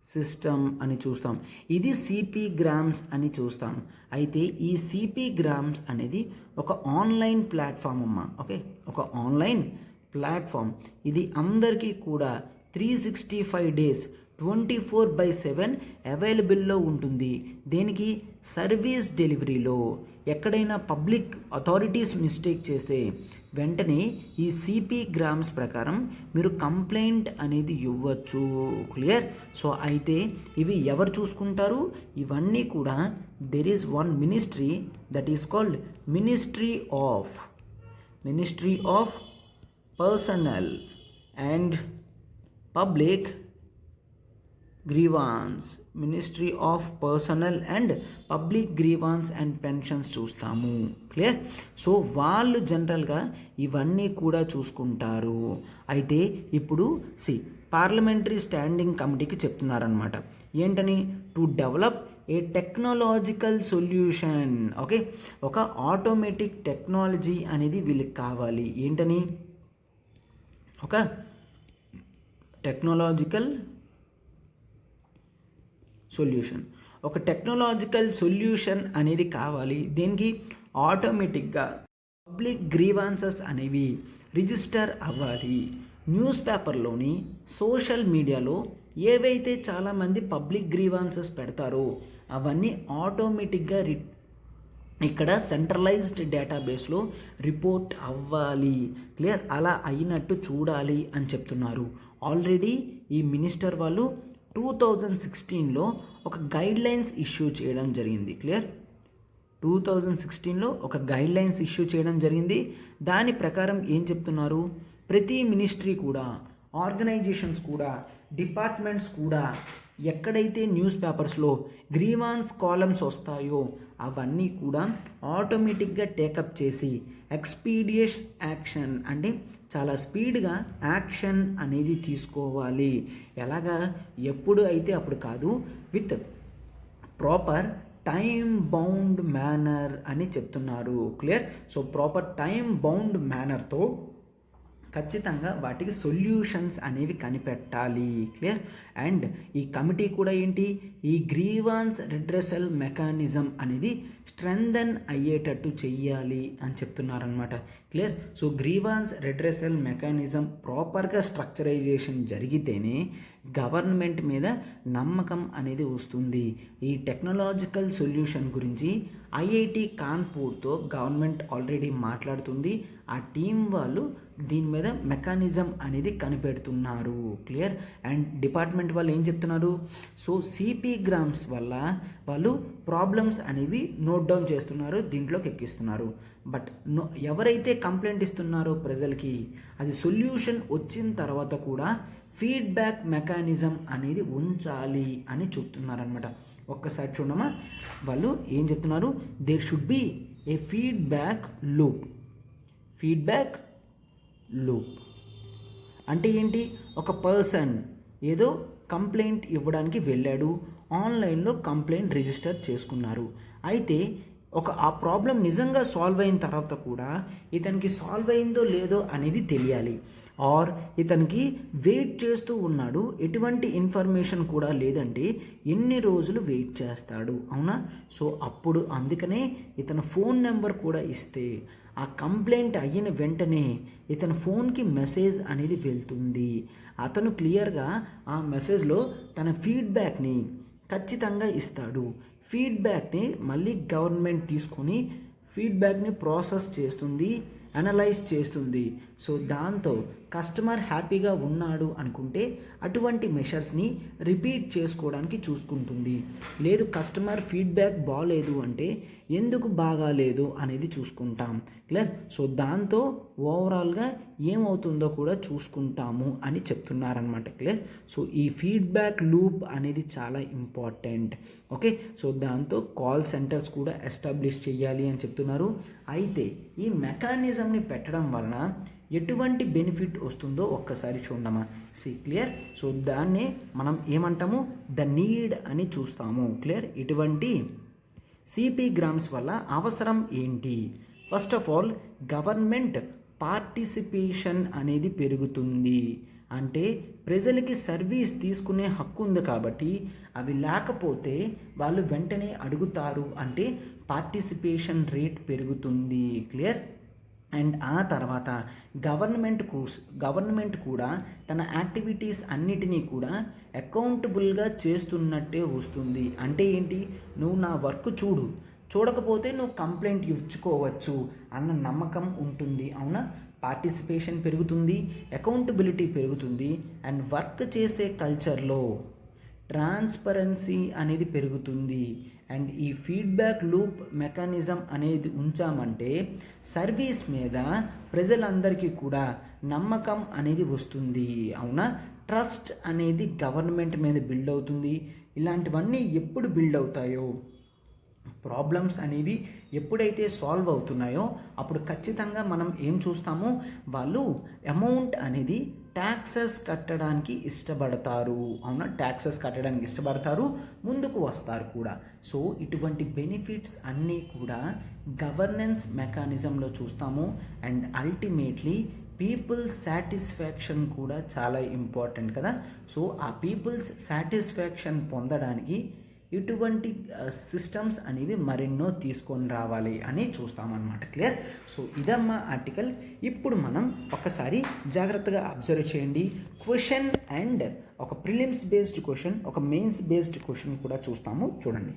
Speaker 1: system అని చూస్తాం. ఇది CP grams అని చూస్తాం. అయితే ఈ సిపి గ్రామ్స్ అనేది ఒక ఆన్లైన్ ప్లాట్ఫామ్ అమ్మ. ఓకే, ఒక ఆన్లైన్ ప్లాట్ఫామ్. ఇది అందరికీ కూడా 365 days 24/7 అవైలబుల్లో ఉంటుంది. దేనికి? సర్వీస్ డెలివరీలో. ఎక్కడైనా పబ్లిక్ అథారిటీస్ మిస్టేక్ చేస్తే వెంటనే ఈ సిపి గ్రామ్స్ ప్రకారం మీరు కంప్లైంట్ అనేది ఇవ్వచ్చు. క్లియర్? సో అయితే ఇవి ఎవరు చూసుకుంటారు? ఇవన్నీ కూడా there is one ministry that is called ministry of personal and public grievance. Ministry of personal and public grievance and pensions చూస్తాము. క్లియర్? సో వాళ్ళు జనరల్గా ఇవన్నీ కూడా చూసుకుంటారు. అయితే ఇప్పుడు పార్లమెంటరీ స్టాండింగ్ కమిటీకి చెప్తున్నారనమాట. ఏంటని? To develop a technological solution. Okay, ఒక ఆటోమేటిక్ టెక్నాలజీ అనేది వీళ్ళకి కావాలి. ఏంటని? ఒక టెక్నాలజికల్ సొల్యూషన్ అనేది కావాలి. దేనికి? ఆటోమేటిక్గా పబ్లిక్ గ్రీవాన్సెస్ అనేవి రిజిస్టర్ అవ్వాలి. న్యూస్ పేపర్లోని సోషల్ మీడియాలో ఏవైతే చాలామంది పబ్లిక్ గ్రీవాన్సెస్ పెడతారో అవన్నీ ఆటోమేటిక్గా ఇక్కడ సెంట్రలైజ్డ్ డేటాబేస్లో రిపోర్ట్ అవ్వాలి. క్లియర్? అలా అయినట్టు చూడాలి అని చెప్తున్నారు. ఆల్రెడీ ఈ మినిస్టర్ వాళ్ళు 2016లో ఒక గైడ్లైన్స్ ఇష్యూ చేయడం జరిగింది. క్లియర్? 2016లో ఒక గైడ్లైన్స్ ఇష్యూ చేయడం జరిగింది. దాని ప్రకారం ఏం చెప్తున్నారు? ప్రతి మినిస్ట్రీ కూడా, ఆర్గనైజేషన్స్ కూడా, డిపార్ట్మెంట్స్ కూడా ఎక్కడైతే న్యూస్ పేపర్స్లో గ్రీవాన్స్ కాలమ్స్ వస్తాయో అవన్నీ కూడా ఆటోమేటిక్గా టేకప్ చేసి ఎక్స్పీడియస్ యాక్షన్ అంటే చాలా స్పీడ్గా యాక్షన్ అనేది తీసుకోవాలి. ఎలాగా? ఎప్పుడు అయితే అప్పుడు కాదు, with proper time bound manner అని చెప్తున్నారు. Clear? So proper time bound మేనర్తో ఖచ్చితంగా వాటికి సొల్యూషన్స్ అనేవి కనిపెట్టాలి. క్లియర్? అండ్ ఈ కమిటీ కూడా ఏంటి? ఈ గ్రీవాన్స్ రెడ్రెసల్ మెకానిజం అనేది స్ట్రెంథన్ అయ్యేటట్టు చెయ్యాలి అని చెప్తున్నారనమాట. Clear? So grievance redressal mechanism ప్రాపర్గా స్ట్రక్చరైజేషన్ జరిగితేనే గవర్నమెంట్ మీద నమ్మకం అనేది వస్తుంది. ఈ టెక్నాలజికల్ సొల్యూషన్ గురించి ఐఐటి కాన్పూర్తో గవర్నమెంట్ ఆల్రెడీ మాట్లాడుతుంది. ఆ టీం వాళ్ళు దీని మీద మెకానిజం అనేది కనిపెడుతున్నారు. క్లియర్? అండ్ డిపార్ట్మెంట్ వాళ్ళు ఏం చెప్తున్నారు? సో సిపి గ్రామ్స్ వల్ల వాళ్ళు ప్రాబ్లమ్స్ అనేవి నోట్ డౌన్ చేస్తున్నారు, దీంట్లోకి ఎక్కిస్తున్నారు. బట్ ఎవరైతే కంప్లైంట్ ఇస్తున్నారో ప్రజలకి అది సొల్యూషన్ వచ్చిన తర్వాత కూడా ఫీడ్బ్యాక్ మెకానిజం అనేది ఉంచాలి అని చెప్తున్నారనమాట. ఒక్కసారి చూడమ్మా, వాళ్ళు ఏం చెప్తున్నారు, there should be a feedback loop. Feedback loop అంటే ఏంటి, ఒక పర్సన్ ఏదో కంప్లైంట్ ఇవ్వడానికి వెళ్ళాడు, ఆన్లైన్లో కంప్లైంట్ రిజిస్టర్ చేసుకున్నారు. అయితే ఆ ప్రాబ్లం నిజంగా సాల్వ్ అయిన తర్వాత కూడా ఇతనికి సాల్వ్ అయిందో లేదో అనేది తెలియాలి. ఆర్ ఇతనికి వెయిట్ చేస్తూ ఉన్నాడు, ఎటువంటి ఇన్ఫర్మేషన్ కూడా లేదంటే ఎన్ని రోజులు వెయిట్ చేస్తాడు, అవునా? సో అప్పుడు అందుకనే ఇతను ఫోన్ నెంబర్ కూడా ఇస్తే ఆ కంప్లైంట్ అయిన వెంటనే ఇతని ఫోన్కి మెసేజ్ అనేది వెళ్తుంది. అతను క్లియర్గా ఆ మెసేజ్లో తన ఫీడ్బ్యాక్ని ఖచ్చితంగా ఇస్తాడు. ఫీడ్బ్యాక్ని మళ్ళీ గవర్నమెంట్ తీసుకొని ఫీడ్బ్యాక్ని ప్రాసెస్ చేస్తుంది, అనలైజ్ చేస్తుంది. సో దాంతో కస్టమర్ హ్యాపీగా ఉన్నాడు అనుకుంటే అటువంటి మెషర్స్ని రిపీట్ చేసుకోవడానికి చూసుకుంటుంది. లేదు కస్టమర్ ఫీడ్బ్యాక్ బాగాలేదు అంటే ఎందుకు బాగాలేదు అనేది చూసుకుంటాం. క్లియర్? సో దాంతో ఓవరాల్గా ఏమవుతుందో కూడా చూసుకుంటాము అని చెప్తున్నారనమాట. క్లియర్? సో ఈ ఫీడ్బ్యాక్ లూప్ అనేది చాలా ఇంపార్టెంట్. ఓకే, సో దాంతో కాల్ సెంటర్స్ కూడా ఎస్టాబ్లిష్ చేయాలి అని చెప్తున్నారు. అయితే ఈ మెకానిజంని పెట్టడం వలన ఎటువంటి బెనిఫిట్ వస్తుందో ఒక్కసారి చూడమా. క్లియర్? సో దాన్నే మనం ఏమంటాము, ద నీడ్ అని చూస్తాము. క్లియర్? ఇటువంటి సిపి గ్రామ్స్ వల్ల అవసరం ఏంటి? First of all government participation అనేది పెరుగుతుంది. అంటే ప్రజలకి సర్వీస్ తీసుకునే హక్కు ఉంది కాబట్టి అవి లేకపోతే వాళ్ళు వెంటనే అడుగుతారు, అంటే పార్టిసిపేషన్ రేట్ పెరుగుతుంది. క్లియర్? అండ్ ఆ తర్వాత గవర్నమెంట్ కూడా తన యాక్టివిటీస్ అన్నిటినీ కూడా అకౌంటబుల్గా చేస్తున్నట్టే వస్తుంది. అంటే ఏంటి, నువ్వు నా వర్క్ చూడకపోతే నువ్వు కంప్లైంట్ ఇచ్చుకోవచ్చు అన్న నమ్మకం ఉంటుంది, అవునా? పార్టిసిపేషన్ పెరుగుతుంది, అకౌంటబిలిటీ పెరుగుతుంది, అండ్ వర్క్ చేసే కల్చర్లో ట్రాన్స్పరెన్సీ అనేది పెరుగుతుంది. అండ్ ఈ ఫీడ్బ్యాక్ లూప్ మెకానిజం అనేది ఉంచామంటే సర్వీస్ మీద ప్రజలందరికీ కూడా నమ్మకం అనేది వస్తుంది, అవునా? ట్రస్ట్ అనేది గవర్నమెంట్ మీద బిల్డ్ అవుతుంది. ఇలాంటివన్నీ ఎప్పుడు బిల్డ్ అవుతాయో, ప్రాబ్లమ్స్ అనేవి ఎప్పుడైతే సాల్వ్ అవుతున్నాయో అప్పుడు ఖచ్చితంగా మనం ఏం చూస్తామో, వాళ్ళు అమౌంట్ అనేది ట్యాక్సెస్ కట్టడానికి ఇష్టపడతారు, అవునా? ట్యాక్సెస్ కట్టడానికి ఇష్టపడతారు, ముందుకు వస్తారు కూడా. సో ఇటువంటి బెనిఫిట్స్ అన్నీ కూడా గవర్నెన్స్ మెకానిజంలో చూస్తాము. అండ్ అల్టిమేట్లీ పీపుల్ సాటిస్ఫాక్షన్ కూడా చాలా ఇంపార్టెంట్ కదా. సో ఆ పీపుల్స్ సాటిస్ఫాక్షన్ పొందడానికి ఇటువంటి సిస్టమ్స్ అనేవి మరెన్నో తీసుకొని రావాలి అని చూస్తామన్నమాట. క్లియర్? సో ఇదమ్మా ఆర్టికల్. ఇప్పుడు మనం ఒకసారి జాగ్రత్తగా అబ్జర్వ్ చేయండి. క్వశ్చన్ అండ్ ఒక ప్రిలిమ్స్ బేస్డ్ క్వశ్చన్, ఒక మెయిన్స్ బేస్డ్ క్వశ్చన్ కూడా చూస్తాము. చూడండి.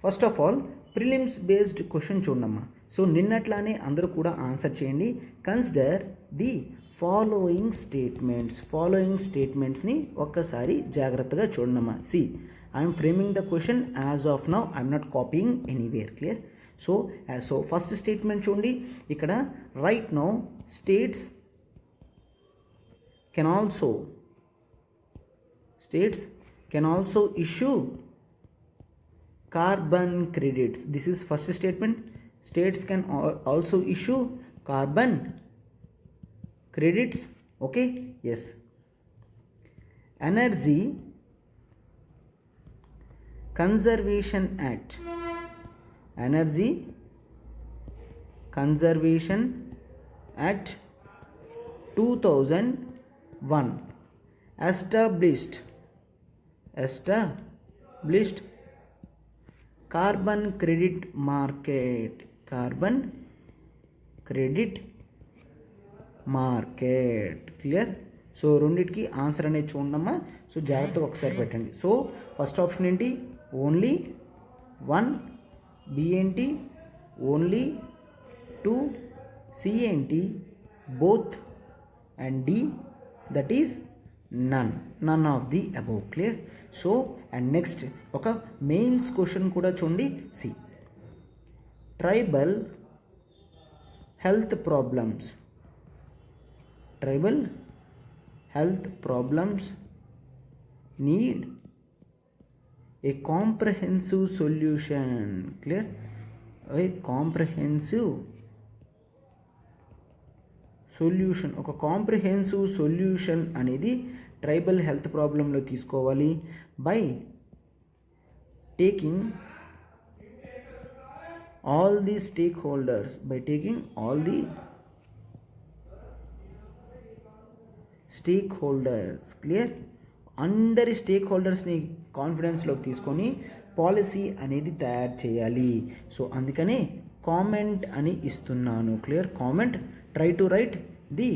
Speaker 1: First of all prelims based question చూడమ్మా. సో నిన్నట్లానే అందరూ కూడా ఆన్సర్ చేయండి. కన్సిడర్ ది ఫాలోయింగ్ స్టేట్మెంట్స్ని ఒక్కసారి జాగ్రత్తగా చూడమ్మా. See, I am framing the question as of now. I am not copying anywhere. Clear? So first statement చూడండి ఇక్కడ, right now states can also issue carbon credits. This is first statement. States can also issue carbon credits. Okay? Yes. Energy Conservation Act 2001 established carbon credit market. Clear? So రెండింటికి answer అనేది చూడమ్మా. So జాగ్రత్తగా ఒకసారి పెట్టండి. So first option ఏంటి, only 1, B ఏంటి, only 2, C ఏంటి, both, and D that is none of the above. Clear? So and next ఒక మెయిన్స్ క్వశ్చన్ కూడా చూడండి. See, tribal health problems need a comprehensive solution. Clear? A comprehensive solution, ఒక comprehensive solution అనేది tribal health ప్రాబ్లంలో తీసుకోవాలి by taking all the stakeholders, by taking all the stakeholders. Clear? అందరి stake హోల్డర్స్ని కాన్ఫిడెన్స్లోకి తీసుకొని policy అనేది తయారు చేయాలి. సో అందుకనే కామెంట్ అని ఇస్తున్నాను. Clear? Comment, try to write the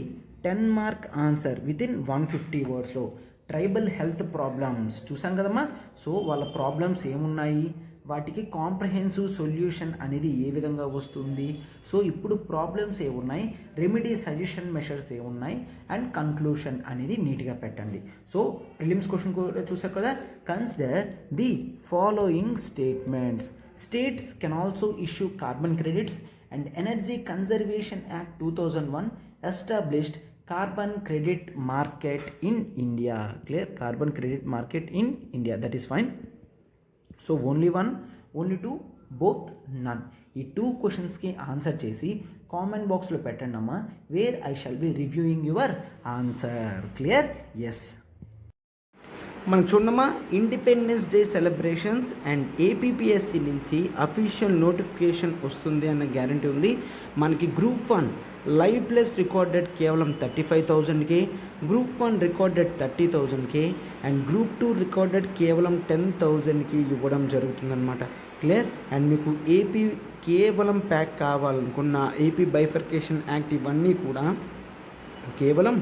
Speaker 1: 10 mark answer within 150 వర్డ్స్లో. ట్రైబల్ హెల్త్ ప్రాబ్లమ్స్ చూసాం కదమ్మా. సో వాళ్ళ ప్రాబ్లమ్స్ ఏమున్నాయి, వాటికి కాంప్రహెన్సివ్ సొల్యూషన్ అనేది ఏ విధంగా వస్తుంది, సో ఇప్పుడు ప్రాబ్లమ్స్ ఏమున్నాయి, రెమెడీ సజెషన్ మెషర్స్ ఏమున్నాయి, అండ్ కన్క్లూషన్ అనేది నీట్గా పెట్టండి. సో ప్రిలిమ్స్ క్వశ్చన్ కూడా చూసారు కదా. Consider the following statements. States can also issue carbon credits and energy conservation act 2001 established carbon credit market in India. Clear? Carbon credit market in India, that is fine. So only 1, only 2, both, none. ఈ 2 క్వశ్చన్స్కి answer చేసి comment బాక్స్లో పెట్టండి అమ్మా, where I shall be reviewing your answer. Clear? Yes. మనం చూడమ్మా, independence day celebrations and APPSC నుంచి official notification వస్తుంది అన్న గ్యారంటీ ఉంది. మనకి గ్రూప్ 1 లైవ్ ప్లస్ రికార్డెడ్ కేవలం 35,000కే, గ్రూప్ 1 రికార్డెడ్ 30,000కే, అండ్ గ్రూప్ 2 రికార్డెడ్ కేవలం 10,000కి ఇవ్వడం జరుగుతుందన్నమాట. క్లియర్? అండ్ మీకు ఏపీ కేవలం ప్యాక్ కావాలనుకున్న ఏపీ బైఫర్కేషన్ యాక్ట్ ఇవన్నీ కూడా కేవలం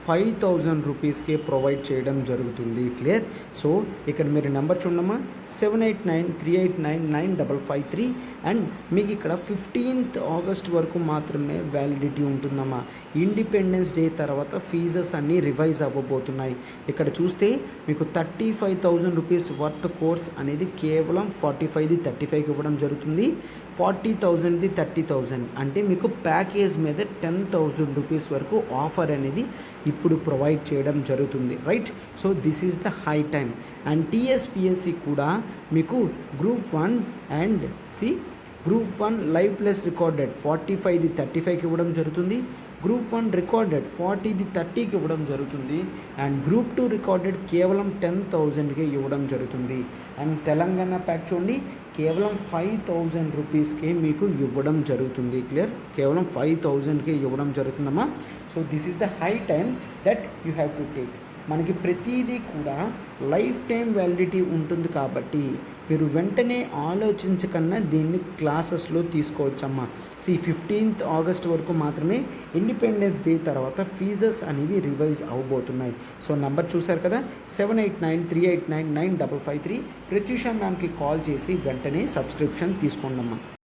Speaker 1: 5,000 రూపీస్కే ప్రొవైడ్ చేయడం జరుగుతుంది. క్లియర్? సో ఇక్కడ మీరు నెంబర్ చూడమ్మా, 7893899553, అండ్ మీకు ఇక్కడ 15th ఆగస్ట్ వరకు మాత్రమే వ్యాలిడిటీ ఉంటుందమ్మా. ఇండిపెండెన్స్ డే తర్వాత ఫీజెస్ అన్నీ రివైజ్ అవ్వబోతున్నాయి. ఇక్కడ చూస్తే మీకు 35,000 రూపీస్ వర్త్ కోర్స్ అనేది కేవలం 45ది 35కి ఇవ్వడం జరుగుతుంది. 40,000ది 30,000 అంటే మీకు ప్యాకేజ్ మీద 10,000 రూపీస్ వరకు ఆఫర్ అనేది ఇప్పుడు ప్రొవైడ్ చేయడం జరుగుతుంది. Right? So this is the high time. And TSPSC కూడా మీకు group 1 and group 1 live plus recorded 45ది 35కి ఇవ్వడం జరుగుతుంది. గ్రూప్ 1 రికార్డెడ్ 40ది 30కి ఇవ్వడం జరుగుతుంది. అండ్ గ్రూప్ 2 రికార్డెడ్ కేవలం 10,000కే ఇవ్వడం జరుగుతుంది. అండ్ తెలంగాణ ప్యాక్ చూడండి, కేవలం 5,000 రూపీస్కే మీకు ఇవ్వడం జరుగుతుంది. క్లియర్? కేవలం 5,000కే ఇవ్వడం జరుగుతుందమ్మా. So this is the high time that you have to take. మనకి ప్రతిదీ కూడా లైఫ్ టైం వ్యాలిడిటీ ఉంటుంది కాబట్టి మీరు వెంటనే ఆలోచించకన్నా దీన్ని క్లాసెస్లో తీసుకోవచ్చమ్మా. 15th ఆగస్ట్ వరకు మాత్రమే ఇండిపెండెన్స్ డే తర్వాత ఫీజెస్ అనేవి రివైజ్ అవ్వబోతున్నాయి. సో నెంబర్ చూశారు కదా, 7893899553. ప్రత్యూష మ్యామ్కి కాల్ చేసి వెంటనే సబ్స్క్రిప్షన్ తీసుకోండమ్మా.